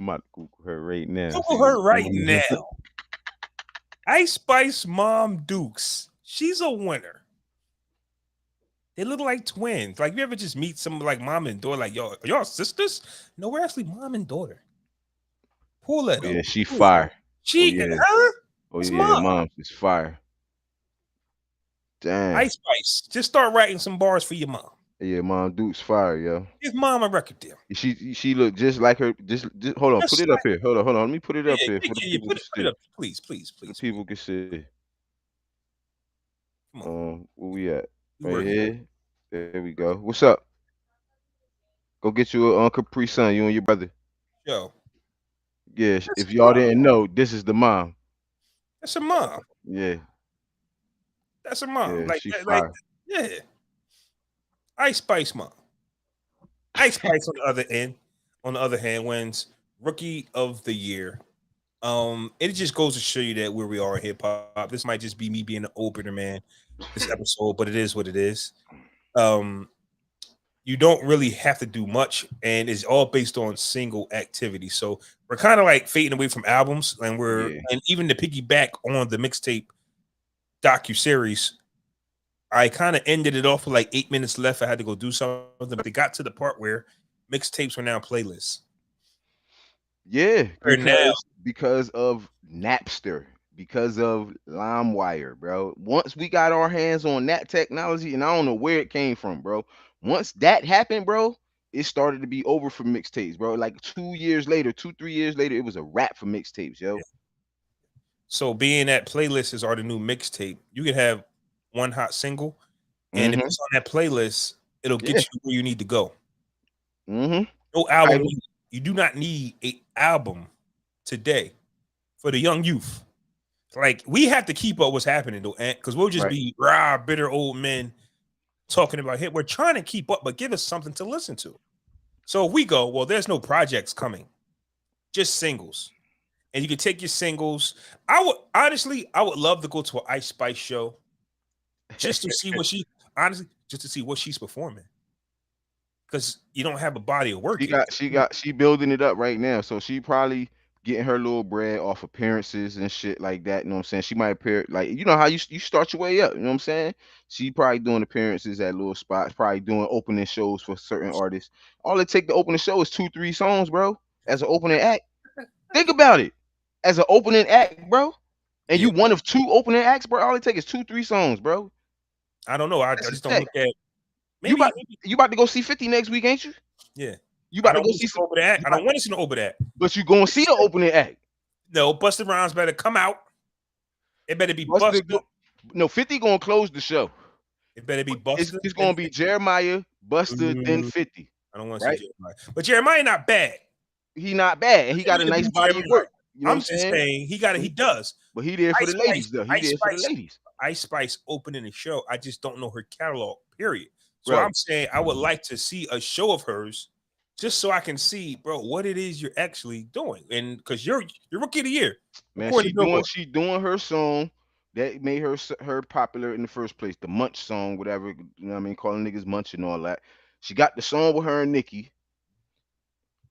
I'm about to Google her right now.
Google her right now. Ice Spice mom Dukes. She's a winner. They look like twins. Like, you ever just meet someone like mom and daughter, like, yo, are y'all sisters? No, we're actually mom and daughter. Pull that up.
Yeah, she fire.
Her?
Mom is fire. Damn.
Ice Spice. Just start writing some bars for your mom.
Yeah, Mom Duke's fire, yo.
Give mom a record deal.
She look just like her. Just hold on, put
Just
it up here. Hold on. Let me put it
yeah,
up here
yeah,
for the
yeah,
people to
put it
see.
up, please, please,
For the
please, please.
people can see.
Come on,
Where we at?
we
Right
working.
here. There we go. What's up? Go get you a Capri Sun. You and your brother.
Yo,
Yeah.
that's
If
a
y'all
mom.
didn't know, this is the mom.
That's a mom.
Yeah.
That's a mom.
Yeah.
Like,
She
like,
fire.
yeah. Ice Spice mom. Ice Spice on the other end, on the other hand, wins Rookie of the Year. It just goes to show you that where we are in hip hop. This might just be me being an opener, man, this episode, but it is what it is. Um, you don't really have to do much, and it's all based on single activity. So we're kind of like fading away from albums, and
Yeah.
even to piggyback on the mixtape docu series. I kind of ended it off with like 8 minutes left. I had to go do something, but they got to the part where mixtapes were now playlists.
Yeah,
Or now,
because of Napster, because of LimeWire, bro. Once we got our hands on that technology, and I don't know where it came from, bro. Once that happened, bro, it started to be over for mixtapes, bro. Like 2 years later, 2, 3 years later, it was a wrap for mixtapes, yo.
so being that playlists are the new mixtape, you could have one hot single, and if
Mm-hmm.
it's on that playlist, it'll get
Yeah.
you where you need to go.
Mm-hmm.
No album,
Title.
you do not need a album today for the young youth. Like we have to keep up what's happening though, because we'll just
Right.
be raw, bitter old men talking about hit. We're trying to keep up, but give us something to listen to. So if we go, well, there's no projects coming, just singles. And you can take your singles. I would love to go to an Ice Spice show just to see what just to see what she's performing. Because you don't have a body of work yet.
She building it up right now. So she probably getting her little bread off appearances and shit like that. You know what I'm saying? She might appear like you know how you start your way up. You know what I'm saying? She probably doing appearances at little spots, probably doing opening shows for certain artists. All it take to open the show is 2, 3 songs, bro. As an opening act. Think about it. As an opening act, bro. And you
Yeah,
one of 2 opening acts, bro. All it take is 2, 3 songs, bro.
I don't know. I
That's a
just don't
check.
look at
You
maybe,
about you about to go see 50 next week, ain't you?
yeah.
You
I
about to
don't
go
want to
see
see
some,
no over that.
you
I
about,
don't want to see no over that.
but you gonna see the opening act.
No, Busta Rhymes better come out. It better be
Buster,
Busta.
no, 50 gonna close the show.
It better be
It's,
Busta.
it's
Then
gonna be Jeremiah, Buster, then
mm,
50.
I don't want to see
Right?
Jeremiah. But Jeremiah not bad.
He not bad, and he got a
Nothing to do
nice
with
body of
Jeremiah.
work. You know what
I'm
I'm
just
saying?
saying he
But
does.
but he there for
Ice
the
Spice,
ladies, though. He
Ice
there for the
Spice,
ladies,
Ice Spice opening the show. I just don't know her catalog, period. So
bro.
I'm saying I would like to see a show of hers just so I can see, bro, what it is you're actually doing. And because you're rookie of the year,
Man,
according to Billboard.
she doing her song that made her popular in the first place. The Munch song, whatever. You know what I mean? Calling niggas Munch and all that. She got the song with her and Nicki.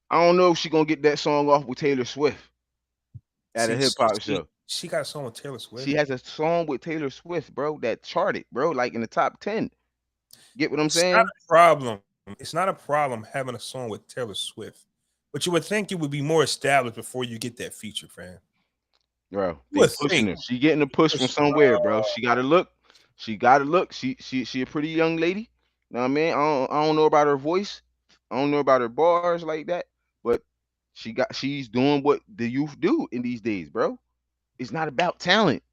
I don't know if she gonna get that song off with Taylor Swift at a
See,
hip hop show.
she got a song with Taylor
She
Swift.
has a song with Taylor Swift, bro, that charted, bro, like in the top 10. Get what I'm
It's not
saying?
a problem. It's not a problem having a song with Taylor Swift. But you would think it would be more established before you get that feature, fam.
Bro,
You
they
would
pushing
think.
her. She getting a push from somewhere, bro. She gotta look. She gotta look. She a pretty young lady. You know what I mean? I don't know about her voice. I don't know about her bars like that. But she's doing what the youth do in these days, bro. It's not about talent.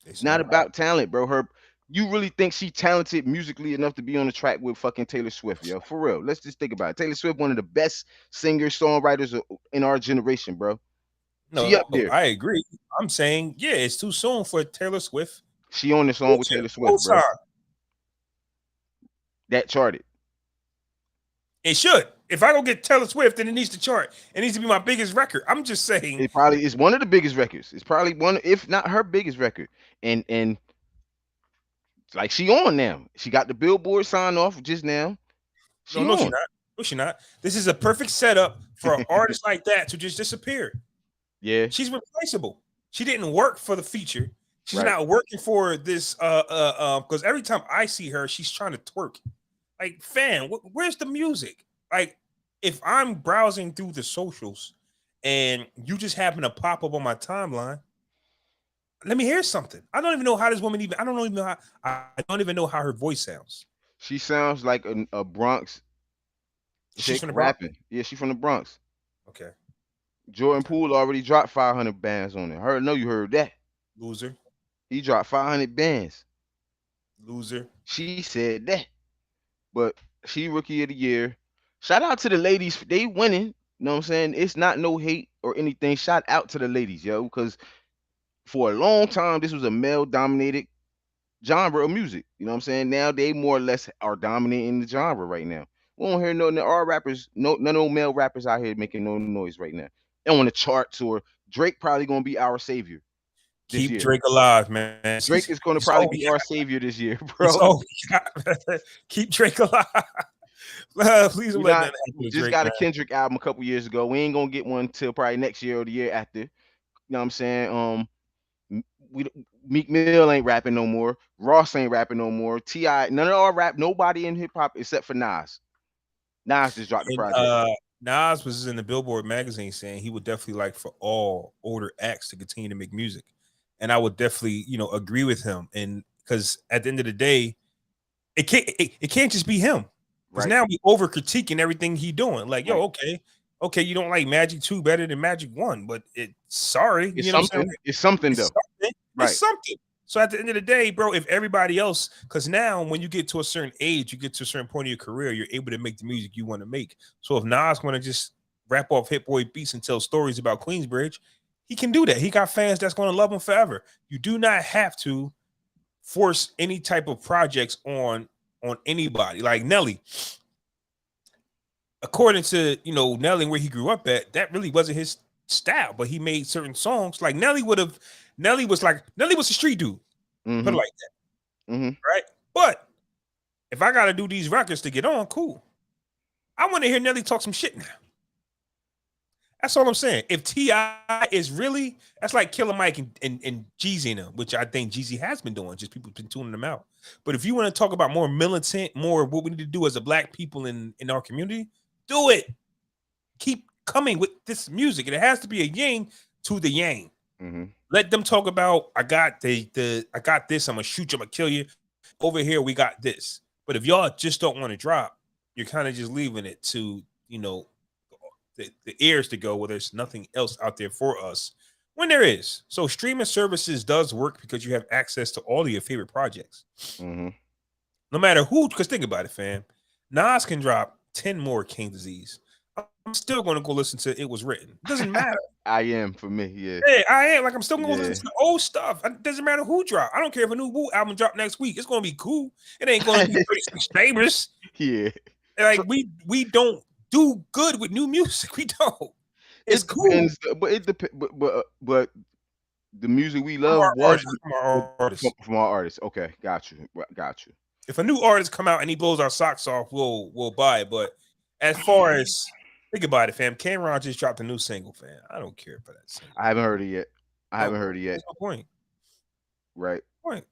It's
Not
not.
about talent, bro. You really think she talented musically enough to be on the track with fucking Taylor Swift, yo? For real. Let's just think about it. Taylor Swift, one of the best singers, songwriters in our generation, bro. She up
No,
there.
I agree. I'm saying, yeah, it's too soon for Taylor Swift.
She on the song with Taylor Swift, bro.
Co-sign.
That charted.
It should. If I go get Taylor Swift, then it needs to chart. It needs to be my biggest record. I'm just saying.
It probably is one of the biggest records. It's probably one, if not her biggest record. And like she on now. She got the Billboard sign off just now.
No,
She
no, she
on.
not. No, she not. This is a perfect setup for an artist like that to just disappear.
Yeah,
She's replaceable. She didn't work for the feature. She's
right.
not working for this because every time I see her, she's trying to twerk. Like, fam, where's the music? Like, if I'm browsing through the socials and you just happen to pop up on my timeline, let me hear something. I don't even know how this woman even. I don't even know how. I don't even know how her voice sounds.
She sounds like a Bronx
She's
chick
from the Bronx.
rapping. Yeah, she from the Bronx.
Okay.
Jordan
Okay.
Poole already dropped 500 bands on it. Heard? Know you heard that?
Loser.
He dropped 500 bands.
Loser.
She said that, but she rookie of the year. Shout out to the ladies. They winning. You know what I'm saying? It's not no hate or anything. Shout out to the ladies, yo, because for a long time this was a male dominated genre of music. You know what I'm saying? Now they more or less are dominating the genre right now. We don't hear no our rappers, none of no male rappers out here making no noise right now. And on the charts or Drake probably gonna be our savior this
Keep
year.
Drake alive, man.
Drake is gonna
It's
probably
all we
be our
got.
savior this year,
It's
bro.
all we got. Keep Drake alive. Please don't
We
let
not
nothing happen
we
to
just
Drake,
got a
man.
Kendrick album a couple years ago. We ain't gonna get one till probably next year or the year after. You know what I'm saying? M- we Meek Mill ain't rapping no more. Ross ain't rapping no more. Ti, none of our rap. Nobody in hip hop except for Nas. Nas just dropped the
And
project.
Nas was in the Billboard magazine saying he would definitely like for all older acts to continue to make music, and I would definitely, agree with him. And because at the end of the day, it can't just be him. Because
Right?
now we over critiquing everything he doing. Like, yo,
Right.
okay, you don't like Magic 2 better than Magic 1, but sorry,
It's
you know what I'm saying?
something. It's something
It's
though.
something. It's
Right.
something. So at the end of the day, bro, if everybody else, because now when you get to a certain age, you get to a certain point of your career, you're able to make the music you want to make. So if Nas want to just rap off Hit Boy beats and tell stories about Queensbridge, he can do that. He got fans that's going to love him forever. You do not have to force any type of projects on anybody. Like Nelly, according to Nelly and where he grew up at, that really wasn't his style, but he made certain songs. Like Nelly was a street dude, put it
Mm-hmm.
like that,
Mm-hmm.
right? But if I gotta do these records to get on, cool. I want to hear Nelly talk some shit now. That's all I'm saying. If T.I. is really, that's like Killer Mike and Jeezy and them, which I think Jeezy has been doing, just people been tuning them out. But if you want to talk about more militant, more what we need to do as a black people in our community, do it. Keep coming with this music. And it has to be a yin to the yang.
Mm-hmm.
Let them talk about I got I got this, I'm gonna shoot you, I'm gonna kill you. Over here, we got this. But if y'all just don't want to drop, you're kind of just leaving it to, the ears to go where there's nothing else out there for us when there is. So streaming services does work because you have access to all of your favorite projects.
Mm-hmm.
No matter who, because think about it, fam. Nas can drop 10 more King Disease. I'm still going to go listen to It Was Written. It doesn't matter.
I am for me. Yeah.
Hey, I am. Like, I'm still going to
Yeah.
listen to old stuff. It doesn't matter who drop. I don't care if a new Wu album drop next week. It's going to be cool. It ain't going to be 36 famous.
Yeah.
Like,
So
we don't do good with new music. We don't. It's
it
cool
depends, but it depends. But the music we
from
love
our
was
artists. From our artists.
from our artists. Okay, got you. Got you.
If a new artist come out and he blows our socks off, we'll buy it. But as far as think about it, fam, Cameron just dropped a new single, fam. I don't care for that single.
I haven't heard it yet. I
No,
haven't heard it yet.
there's no point.
Right.
Point.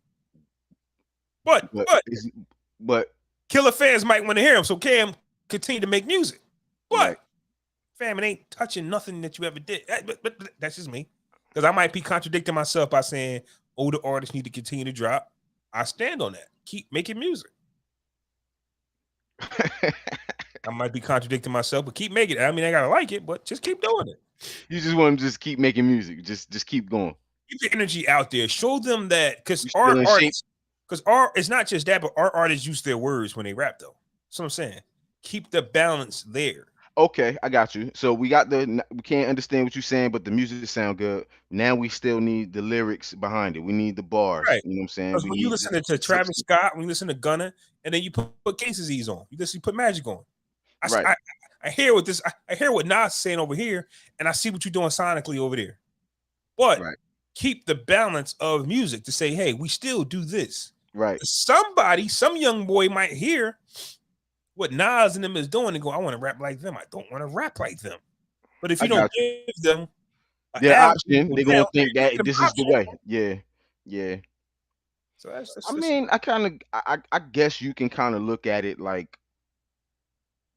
But
But
but
it's but
killer fans might want to hear him. So Cam continue to make music.
right.
But fam, it ain't touching nothing that you ever did. But that's just me. Because I might be contradicting myself by saying older artists need to continue to drop. I stand on that. Keep making music. I might be contradicting myself, but keep making it. I mean, I gotta like it, but just keep doing it.
You just want to just keep making music. Just keep going.
Keep your energy out there. Show them that because
You
our
still in shape.
artists, because our it's not just that, but our artists use their words when they rap, though. That's what I'm saying. Keep the balance there.
Okay, I got you. So we can't understand what you're saying, but the music sound good. Now we still need the lyrics behind it. We need the bars.
Right.
You know what I'm saying?
Because
We
when you
need
listen to
the
Travis
substance.
Scott, when you listen to Gunna, and then you put King Disease on, you put Magic on. I,
Right.
I, I hear what I hear what Nas saying over here, and I see what you're doing sonically over there. But
Right.
keep the balance of music to say, hey, we still do this.
Right.
Some young boy might hear what Nas and them is doing and go, I want to rap like them. I don't want to rap like them. But if
I
you don't
got you.
give them an
Their
avenue
option,
for
they're gonna
them,
think
you're
that
giving them
this is the
option.
way. Yeah. Yeah.
So that's
I mean, I guess you can kind of look at it like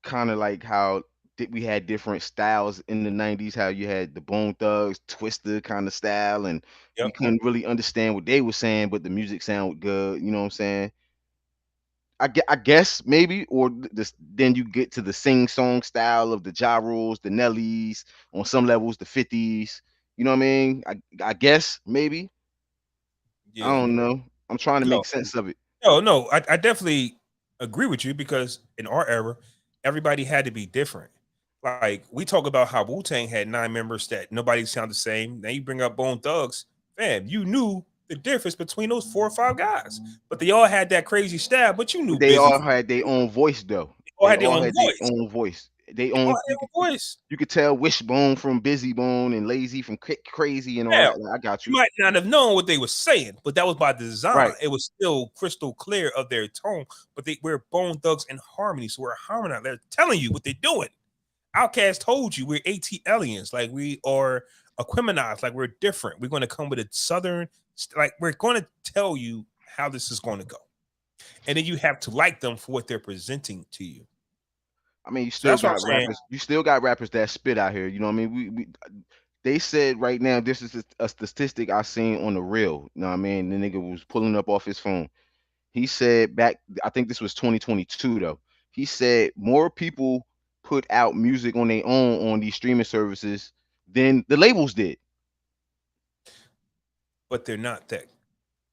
kind of like how we had different styles in the 90s, how you had the Bone Thugs, Twister kind of style, and we
yep.
couldn't really understand what they were saying, but the music sounded good. You know what I'm saying? I guess maybe, or this then you get to the sing song style of the Ja Rules, the Nellies, on some levels, the 50s. You know what I mean? I guess maybe. I
Yeah.
don't know. I'm trying to
No,
make sense of it.
no. I definitely agree with you because in our era, everybody had to be different. Like we talk about how Wu Tang had 9 members that nobody sounded the same. Now you bring up Bone Thugs, fam. You knew the difference between those 4 or 5 guys, but they all had that crazy style. But you knew
But they
Busy.
all had their own voice though.
They all
They
had their
all
own
had their
voice.
own voice. They
They all
own
had their own voice.
you could tell Wishbone from Busy Bone and Lazy from Crazy and all
Yeah,
that. Like, I got
you
you.
might not have known what they were saying, but that was by design.
Right.
It was still crystal clear of their tone. But we're Bone Thugs in harmony, so we're harmonized. They're telling you what they're doing. Outcast told you we're AT aliens, like we are equimized, like we're different. We're going to come with a southern, like we're going to tell you how this is going to go, and then you have to like them for what they're presenting to you.
I mean,
So that's what I'm saying.
you still got rappers that spit out here. You know what I mean? We they said right now this is a statistic I seen on the reel. You know what I mean? The nigga was pulling up off his phone. He said back, I think this was 2022 though. He said more people put out music on their own on these streaming services than the labels did.
But they're not that.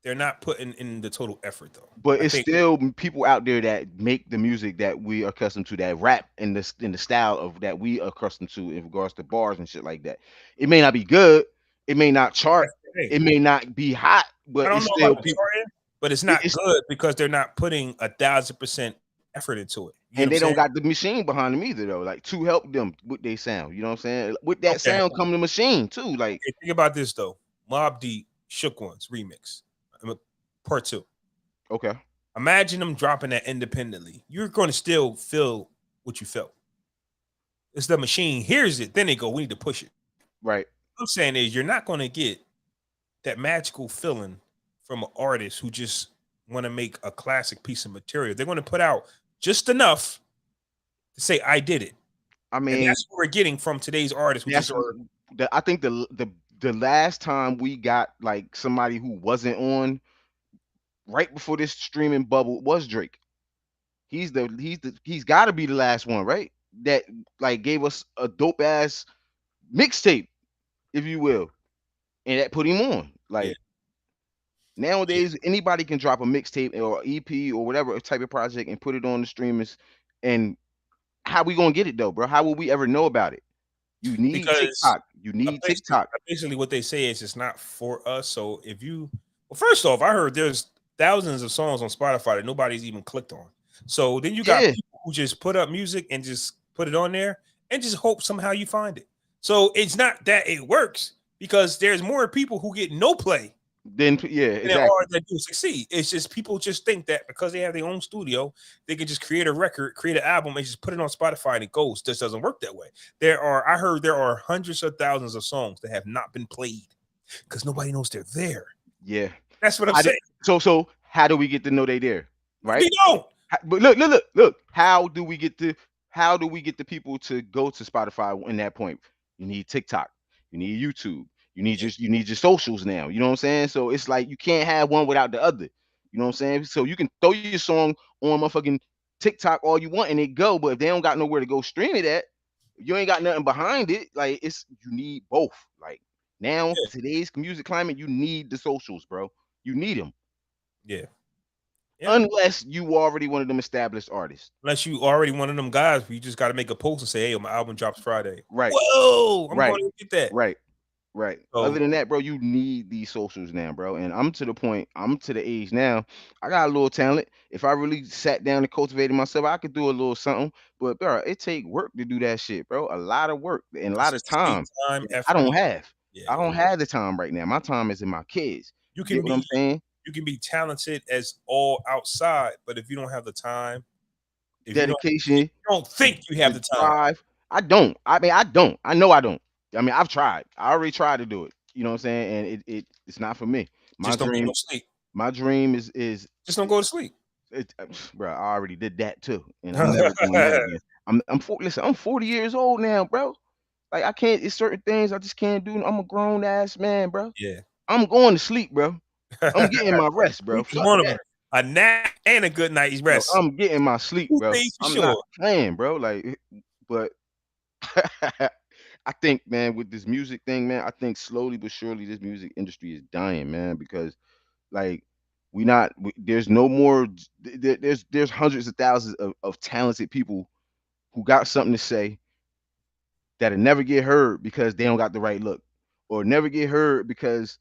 They're not putting in the total effort, though.
But
I
it's
think
still people out there that make the music that we are accustomed to, that rap in the style of that we are accustomed to in regards to bars and shit like that. It may not be good, it may not chart,
hey,
it may not be hot,
I
but
don't
it's
know about
still
the
people.
short end, but it's not
It's
good because they're not putting 1,000% effort into it. You get what I'm
and they
saying?
don't got the machine behind them either though, like to help them with their sound. You know what I'm saying? With that
Okay.
sound come the machine too. Like
Okay. Think about this though. Mob Deep Shook Ones remix, part two.
okay,
Imagine them dropping that independently. You're going to still feel what you felt. It's the machine hears it, then they go, we need to push it.
right.
What I'm saying is, you're not going to get that magical feeling from an artist who just want to make a classic piece of material. They're going to put out just enough to say, I did it.
I
And
mean,
that's what we're getting from today's artists who
that's
just are.
I think the last time we got like somebody who wasn't on right before this streaming bubble was Drake. He's got to be the last one, right? That like gave us a dope ass mixtape, if you will, and that put him on.
Yeah,
Like
yeah.
nowadays, anybody can drop a mixtape or EP or whatever type of project and put it on the streamers. And how we gonna get it though, bro? How will we ever know about it? You need
Because
TikTok. You need
basically,
TikTok.
basically what they say is it's not for us. So if you, well, first off, I heard there's thousands of songs on Spotify that nobody's even clicked on. So then you got
Yeah.
people who just put up music and just put it on there and just hope somehow you find it. So it's not that it works because there's more people who get no play
Then yeah,
than there
exactly.
are that do succeed. It's just people just think that because they have their own studio, they can just create a record, create an album, and just put it on Spotify and it goes. This doesn't work that way. I heard there are hundreds of thousands of songs that have not been played because nobody knows they're there.
Yeah.
That's what I'm
How do,
saying.
so how do we get to know they there?
They
Right?
don't.
But look. How do we get the people to go to Spotify in that point? You need TikTok, you need YouTube,
Yeah,
you need your socials now. You know what I'm saying? So it's like you can't have one without the other. You know what I'm saying? So you can throw your song on motherfucking TikTok all you want and it go, but if they don't got nowhere to go stream it at, you ain't got nothing behind it. Like it's you need both. Like now
yeah,
today's music climate, you need the socials, bro. You need them
yeah, yeah.
unless you already one of them established artists.
Unless you already one of them guys, where you just got to make a post and say, "Hey, my album drops Friday."
Right,
Whoa, I'm
right,
going to get that.
right, right. Other
So
than that, bro, you need these socials now, bro. And I'm to the point, I'm to the age now. I got a little talent. If I really sat down and cultivated myself, I could do a little something. But bro, it take work to do that shit, bro. A lot of work and a lot of
consistency,
time.
time,
I
effort.
don't have.
Yeah,
I
yeah.
don't have the time right now. My time is in my kids.
You
You
can
get what I'm
be
saying?
you can be talented as all outside, but if you don't have the time, if
Dedication,
you don't think you have
the
the time,
drive. I don't. I mean, I don't. I know I don't. I mean, I've tried. I already tried to do it. You know what I'm saying? And it's not for me. My
just don't get no
dream,
sleep.
my dream
Just don't go to sleep.
bro. I already did that too, and I'm never doing that again. Listen, I'm 40 years old now, bro. Like I can't. It's certain things I just can't do. I'm a grown ass man, bro.
Yeah.
I'm going to sleep, bro. I'm getting my rest, bro.
Sleep is
Fuck
one of them.
that.
a nap and a good night's
Yo,
rest.
I'm getting my sleep,
Two
bro.
things for
I'm not
sure.
playing, bro. Like, but I think, man, with this music thing, man, I think slowly but surely this music industry is dying, man, because like there's no more. There's hundreds of thousands of talented people who got something to say that'll never get heard because they don't got the right look, or never get heard because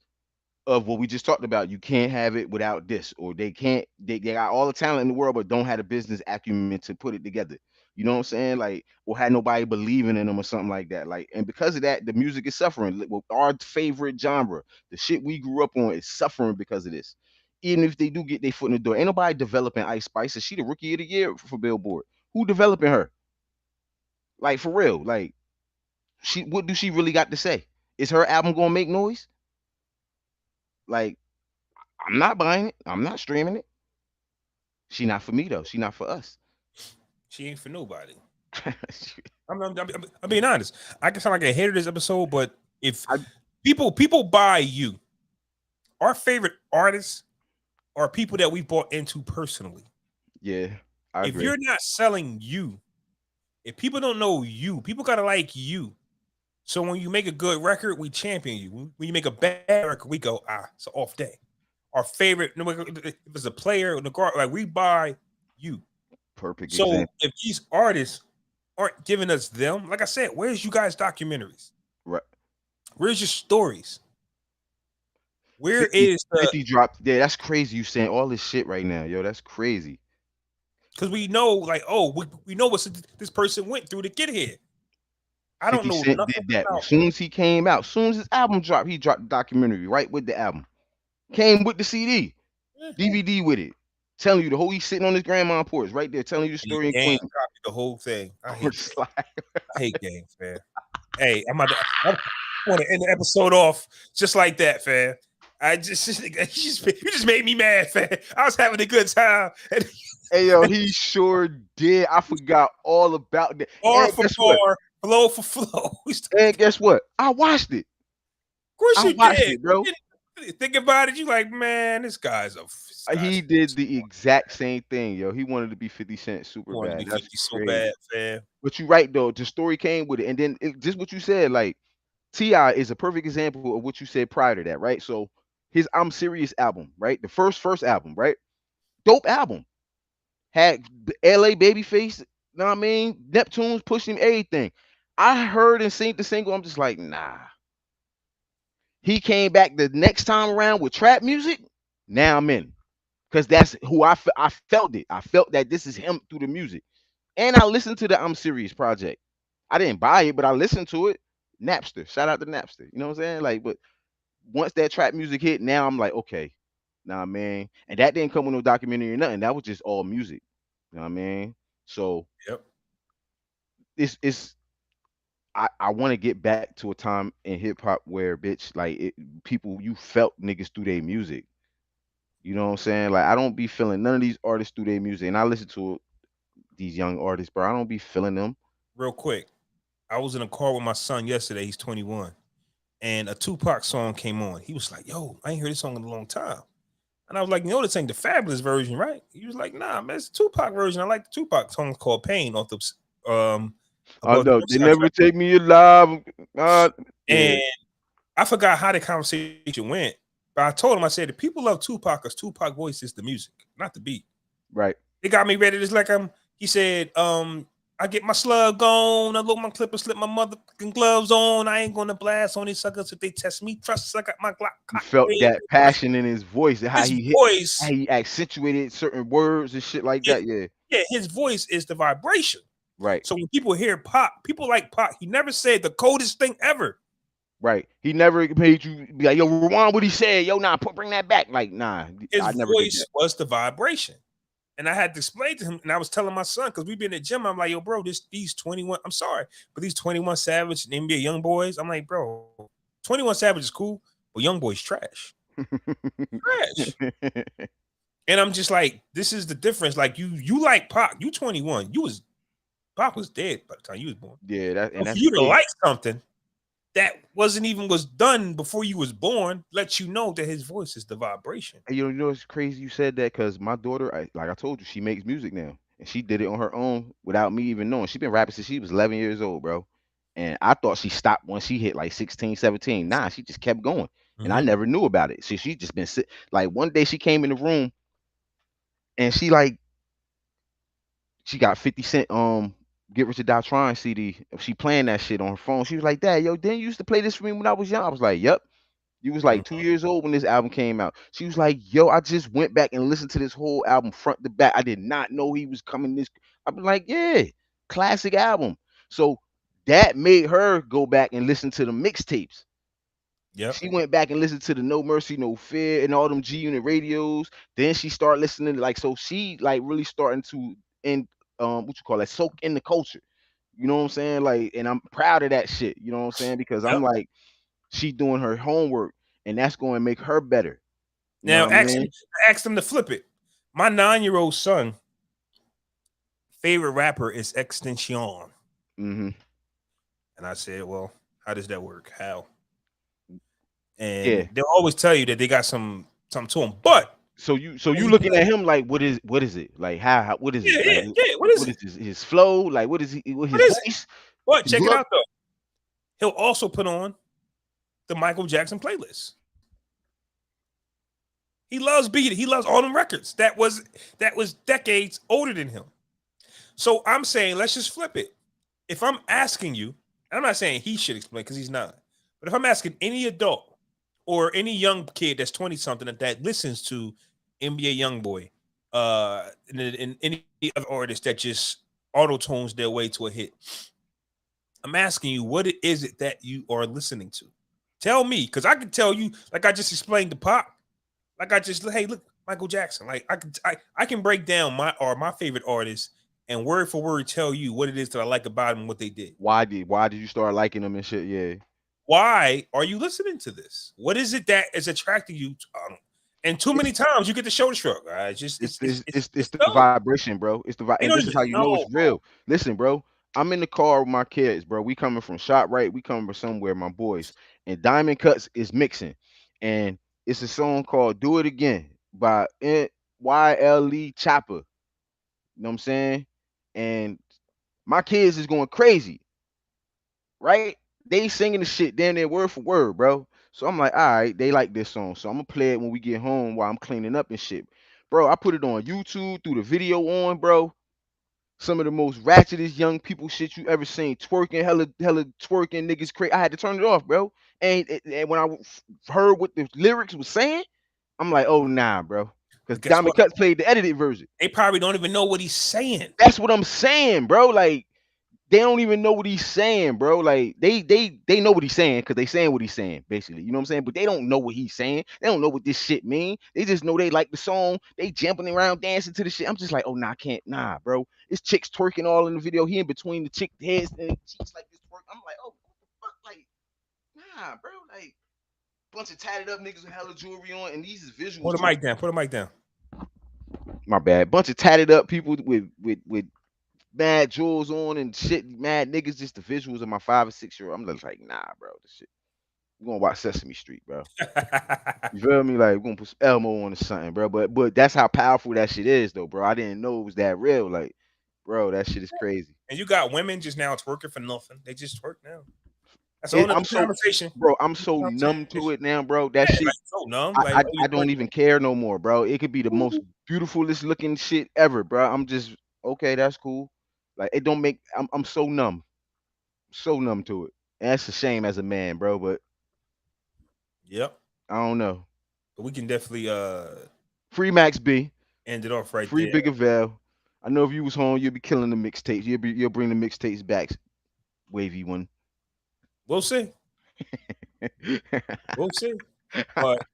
of what we just talked about. You can't have it without this, or they got all the talent in the world but don't have the business acumen to put it together. You know what I'm saying? Like, or had nobody believing in them or something like that. Like, and because of that, the music is suffering. Well, our favorite genre, the shit we grew up on, is suffering because of this. Even if they do get their foot in the door, ain't nobody developing Ice Spice. Is she the rookie of the year for Billboard? Who developing her? Like, for real? Like, what do she really got to say? Is her album gonna make noise? Like, I'm not buying it. I'm not streaming it. She not for me though. She not for us.
She ain't for nobody. I'm being honest. I can sound like a hater this episode, but if
I,
people buy you, our favorite artists are people that we bought into personally.
yeah, I
If
agree.
you're not selling you, if people don't know you, people gotta like you. So when you make a good record, we champion you. When you make a bad record, we go, it's an off day. Our favorite, if it's a player in the guard, like we buy you.
Perfect
So
example.
if these artists aren't giving us them, like I said, where's you guys' documentaries?
Right.
Where's your stories? Where
50,
is the
50 dropped. Yeah, that's crazy. You saying all this shit right now, yo. That's crazy.
because we know, like, we know what this person went through to get here. I don't
50
know
Cent
nothing
did that.
about
As soon as he came out, as soon as his album dropped, he dropped the documentary right with the album. Came with the CD, DVD with it. Telling you the whole he's sitting on his grandma's porch right there, telling you the story in
game
Queens.
copy the whole thing. I hate
It's
games.
like,
I hate games, man. Hey, I want to end the episode off just like that, fam. You just made me mad, fam. I was having a good time. And
hey yo, he sure did. I forgot all about that.
bar
And
for
guess what?
bar, flow for flow.
And guess what? I watched it.
Of course
I
you
watched
did.
it, bro.
Think about it. You like, man, this guy's
He did the exact same thing, yo. He wanted to be 50 Cent super
wanted to
bad.
be
That's
50 so
crazy.
bad, fam.
But you're right though. The story came with it, and then just what you said, like Ti is a perfect example of what you said prior to that, right? So his "I'm Serious" album, right? The first album, right? Dope album. Had L.A. Babyface, know what I mean? Neptunes pushing everything. I heard and seen the single. I'm just like, nah. He came back the next time around with trap music. Now I'm in, because that's who I felt it. I felt that this is him through the music. And I listened to the "I'm Serious" project. I didn't buy it, but I listened to it. Napster. Shout out to Napster. You know what I'm saying? Like, but once that trap music hit, now I'm like, okay, nah, man. And that didn't come with no documentary or nothing. That was just all music. You know what I mean? So
Yep.
it's I want to get back to a time in hip hop where bitch, like people, you felt niggas through their music. You know what I'm saying? Like, I don't be feeling none of these artists through their music. And I listen to these young artists, bro. I don't be feeling them.
Real quick. I was in a car with my son yesterday. He's 21. And a Tupac song came on. He was like, yo, I ain't heard this song in a long time. And I was like, this ain't the Fabulous version, right? He was like, nah, man, it's the Tupac version. I like the Tupac song called Pain off the
Oh
above
no,
the
they
soundtrack.
never take me alive. Yeah.
And I forgot how the conversation went. But I told him, I said, the people love Tupac because Tupac voice is the music, not the beat.
Right.
They got me ready. Just like he said, I get my slug on, I load my clip and slip my motherfucking gloves on. I ain't gonna blast on these suckers if they test me. Trust I got my Glock.
You felt that passion in his voice, how
His
he hit,
voice,
how he accentuated certain words and shit like that. Yeah.
his voice is the vibration.
Right.
So when people hear Pac, people like Pac. He never said the coldest thing ever.
Right. He never made you be like, yo, rewind what he said. Yo, nah, bring that back. Like, nah,
His
I never did
voice
that.
was the vibration. And I had to explain to him, and I was telling my son, because we've been at the gym, I'm like, yo, bro, these 21, I'm sorry, but these 21 Savage and NBA young boys, I'm like, bro, 21 Savage is cool, but young boys trash. Trash. And I'm just like, this is the difference. Like, you like Pac, you 21, Pac was dead by the time you was born.
Yeah,
So for you to like something, that wasn't even was done before you was born lets you know that his voice is the vibration.
And you know, it's crazy you said that because my daughter, like I told you, she makes music now, and she did it on her own without me even knowing. She been rapping since she was 11 years old, bro. And I thought she stopped when she hit like 16, 17. Nah, she just kept going, and I
Mm-hmm.
never knew about it. So she just been sit. Like one day she came in the room and she got 50 Cent Get Rich or Die Trying CD. She playing that shit on her phone. She was like, "Dad, yo, didn't you used to play this for me when I was young?" I was like, "Yep." You was like 2 years old when this album came out. She was like, "Yo, I just went back and listened to this whole album front to back. I did not know he was coming this." I'm like, "Yeah, classic album." So that made her go back and listen to the mixtapes.
Yep.
She went back and listened to the No Mercy, No Fear, and all them G Unit radios. Then she started listening to like so she like really starting to in what you call it, soak in the culture. You know what I'm saying? Like, and I'm proud of that shit. You know what I'm saying? Because I'm
Yep.
like, she doing her homework, and that's going to make her better. You know
Now
what I mean?
ask them to flip it. My 9-year-old son favorite rapper is Extension.
Hmm.
And I said, well, how does that work? How? And
Yeah.
they'll always tell you that they got something to them. But
So you
when you
looking
like,
at him like what is it like how what is
yeah,
it
yeah,
like
yeah. What is
what
it?
is his flow like what is he what
What
his
is it?
voice
But
his
check it
look.
out though. He'll also put on the Michael Jackson playlist. He loves beat. He loves all them records. That was decades older than him. So I'm saying let's just flip it. If I'm asking you, and I'm not saying he should explain because he's not, but if I'm asking any adult or any young kid that's 20 something that listens to NBA Youngboy, and any other artist that just auto tones their way to a hit, I'm asking you, what is it that you are listening to? Tell me, because I can tell you, like I just explained to Pop, like I just, hey, look, Michael Jackson. Like I can break down my favorite artists and word for word tell you what it is that I like about them and what they did.
Why did you start liking him and shit? Yeah.
Why are you listening to this? What is it that is attracting you? And too many
It's
times you get the shoulder shrug. It's just
it's it's it's,
it's
it's the
dumb.
vibration, bro. And
They
this
don't
is how
even
you know it's
know,
real. Listen, bro. I'm in the car with my kids, bro. We coming from Shop Right. We coming from somewhere, my boys. And Diamond Cuts is mixing. And it's a song called Do It Again by YLE Chopper. You know what I'm saying? And my kids is going crazy, right? They singing the shit damn near word for word, bro. So I'm like, all right, they like this song. So I'm gonna play it when we get home while I'm cleaning up and shit. Bro, I put it on YouTube, threw the video on, bro. Some of the most ratchetest young people shit you ever seen. Twerking, hella twerking, niggas crazy. I had to turn it off, bro. And when I heard what the lyrics was saying, I'm like, oh nah, bro. Because
but guess
Diamond
what?
Cuts played the edited version.
They probably don't even know what he's saying.
That's what I'm saying, bro. Like, they don't even know what he's saying, bro. Like they know what he's saying because they saying what he's saying, basically. You know what I'm saying? But they don't know what he's saying. They don't know what this shit mean. They just know they like the song. They jumping around dancing to the shit. I'm just like, oh nah, I can't, nah, bro. This chick's twerking all in the video. He in between the chick heads and the cheeks like this twerk. I'm like, oh, what the fuck, like, nah, bro. Like, bunch of tatted up niggas with hella jewelry on, and these is visuals
Put the
too.
mic down. Put the mic down.
My bad. Bunch of tatted up people with mad jewels on and shit, mad niggas, just the visuals of my 5 or 6 year old. I'm just like, nah, bro, this shit. We're gonna watch Sesame Street, bro. You feel me? Like we're gonna put some Elmo on or something, bro. But that's how powerful that shit is though, bro. I didn't know it was that real. Like, bro, that shit is crazy.
And you got women just now twerking for nothing. They just twerk now. That's a whole nother
I'm so
conversation.
bro, I'm so numb to it now, bro. That
Yeah,
shit
like so numb.
I,
Like,
I
oh,
I don't even care no more, bro. It could be the most beautifulest looking shit ever, bro. I'm just okay, that's cool. Like it don't make I'm so numb to it. And that's a shame as a man, bro, but
yep.
I don't know.
But we can definitely
Free Max B,
end it off right
free
there.
Big Val. I know if you was home, you'll be killing the mixtapes. You'll bring the mixtapes back, wavy one.
We'll see. We'll see. But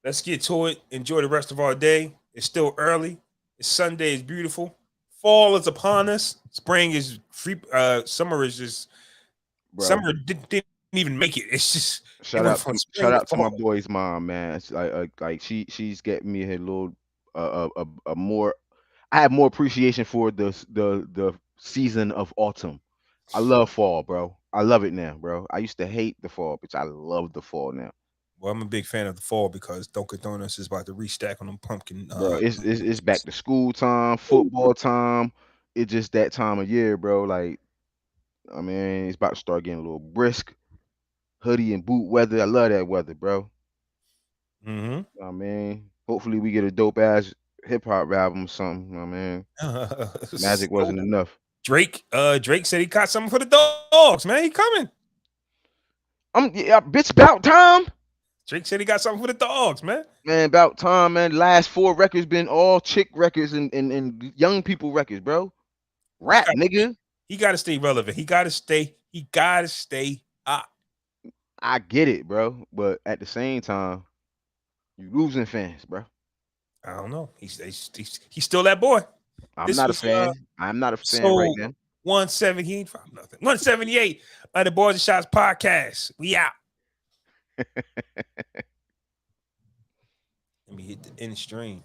let's get to it. Enjoy the rest of our day. It's still early. It's Sunday. It's beautiful. Fall is upon us. Spring is free. Summer is just
Bro,
summer didn't even make it. It's just it went
shout
from
out to
spring to
shout out to
fall.
my boy's mom, man. It's like she's getting me a little a more. I have more appreciation for the season of autumn. I love fall, bro. I love it now, bro. I used to hate the fall, but I love the fall now.
Well, I'm a big fan of the fall because Dunkin' Donuts is about to restack on them pumpkin.
Bro, it's back to school time, football time. It's just that time of year, bro. Like, I mean, it's about to start getting a little brisk. Hoodie and boot weather. I love that weather, bro.
Mm-hmm.
I mean, hopefully we get a dope ass hip hop album or something. I mean, magic
So
wasn't enough.
Drake said he caught something for the dogs, man. He coming.
Yeah, bitch, about time.
Drake said he got something for the dogs, man.
Man, about time, man. Last 4 records been all chick records and young people records, bro.
He
Rap,
got
nigga.
he got to stay relevant. He got to stay hot.
I get it, bro. But at the same time, you losing fans, bro.
I don't know. He's still that boy.
I'm
This
not a
was
fan. I'm not a fan right
so
now.
170. He ain't found nothing. 178 of the Barz N Shotz Podcast. We out. Let me hit the end stream.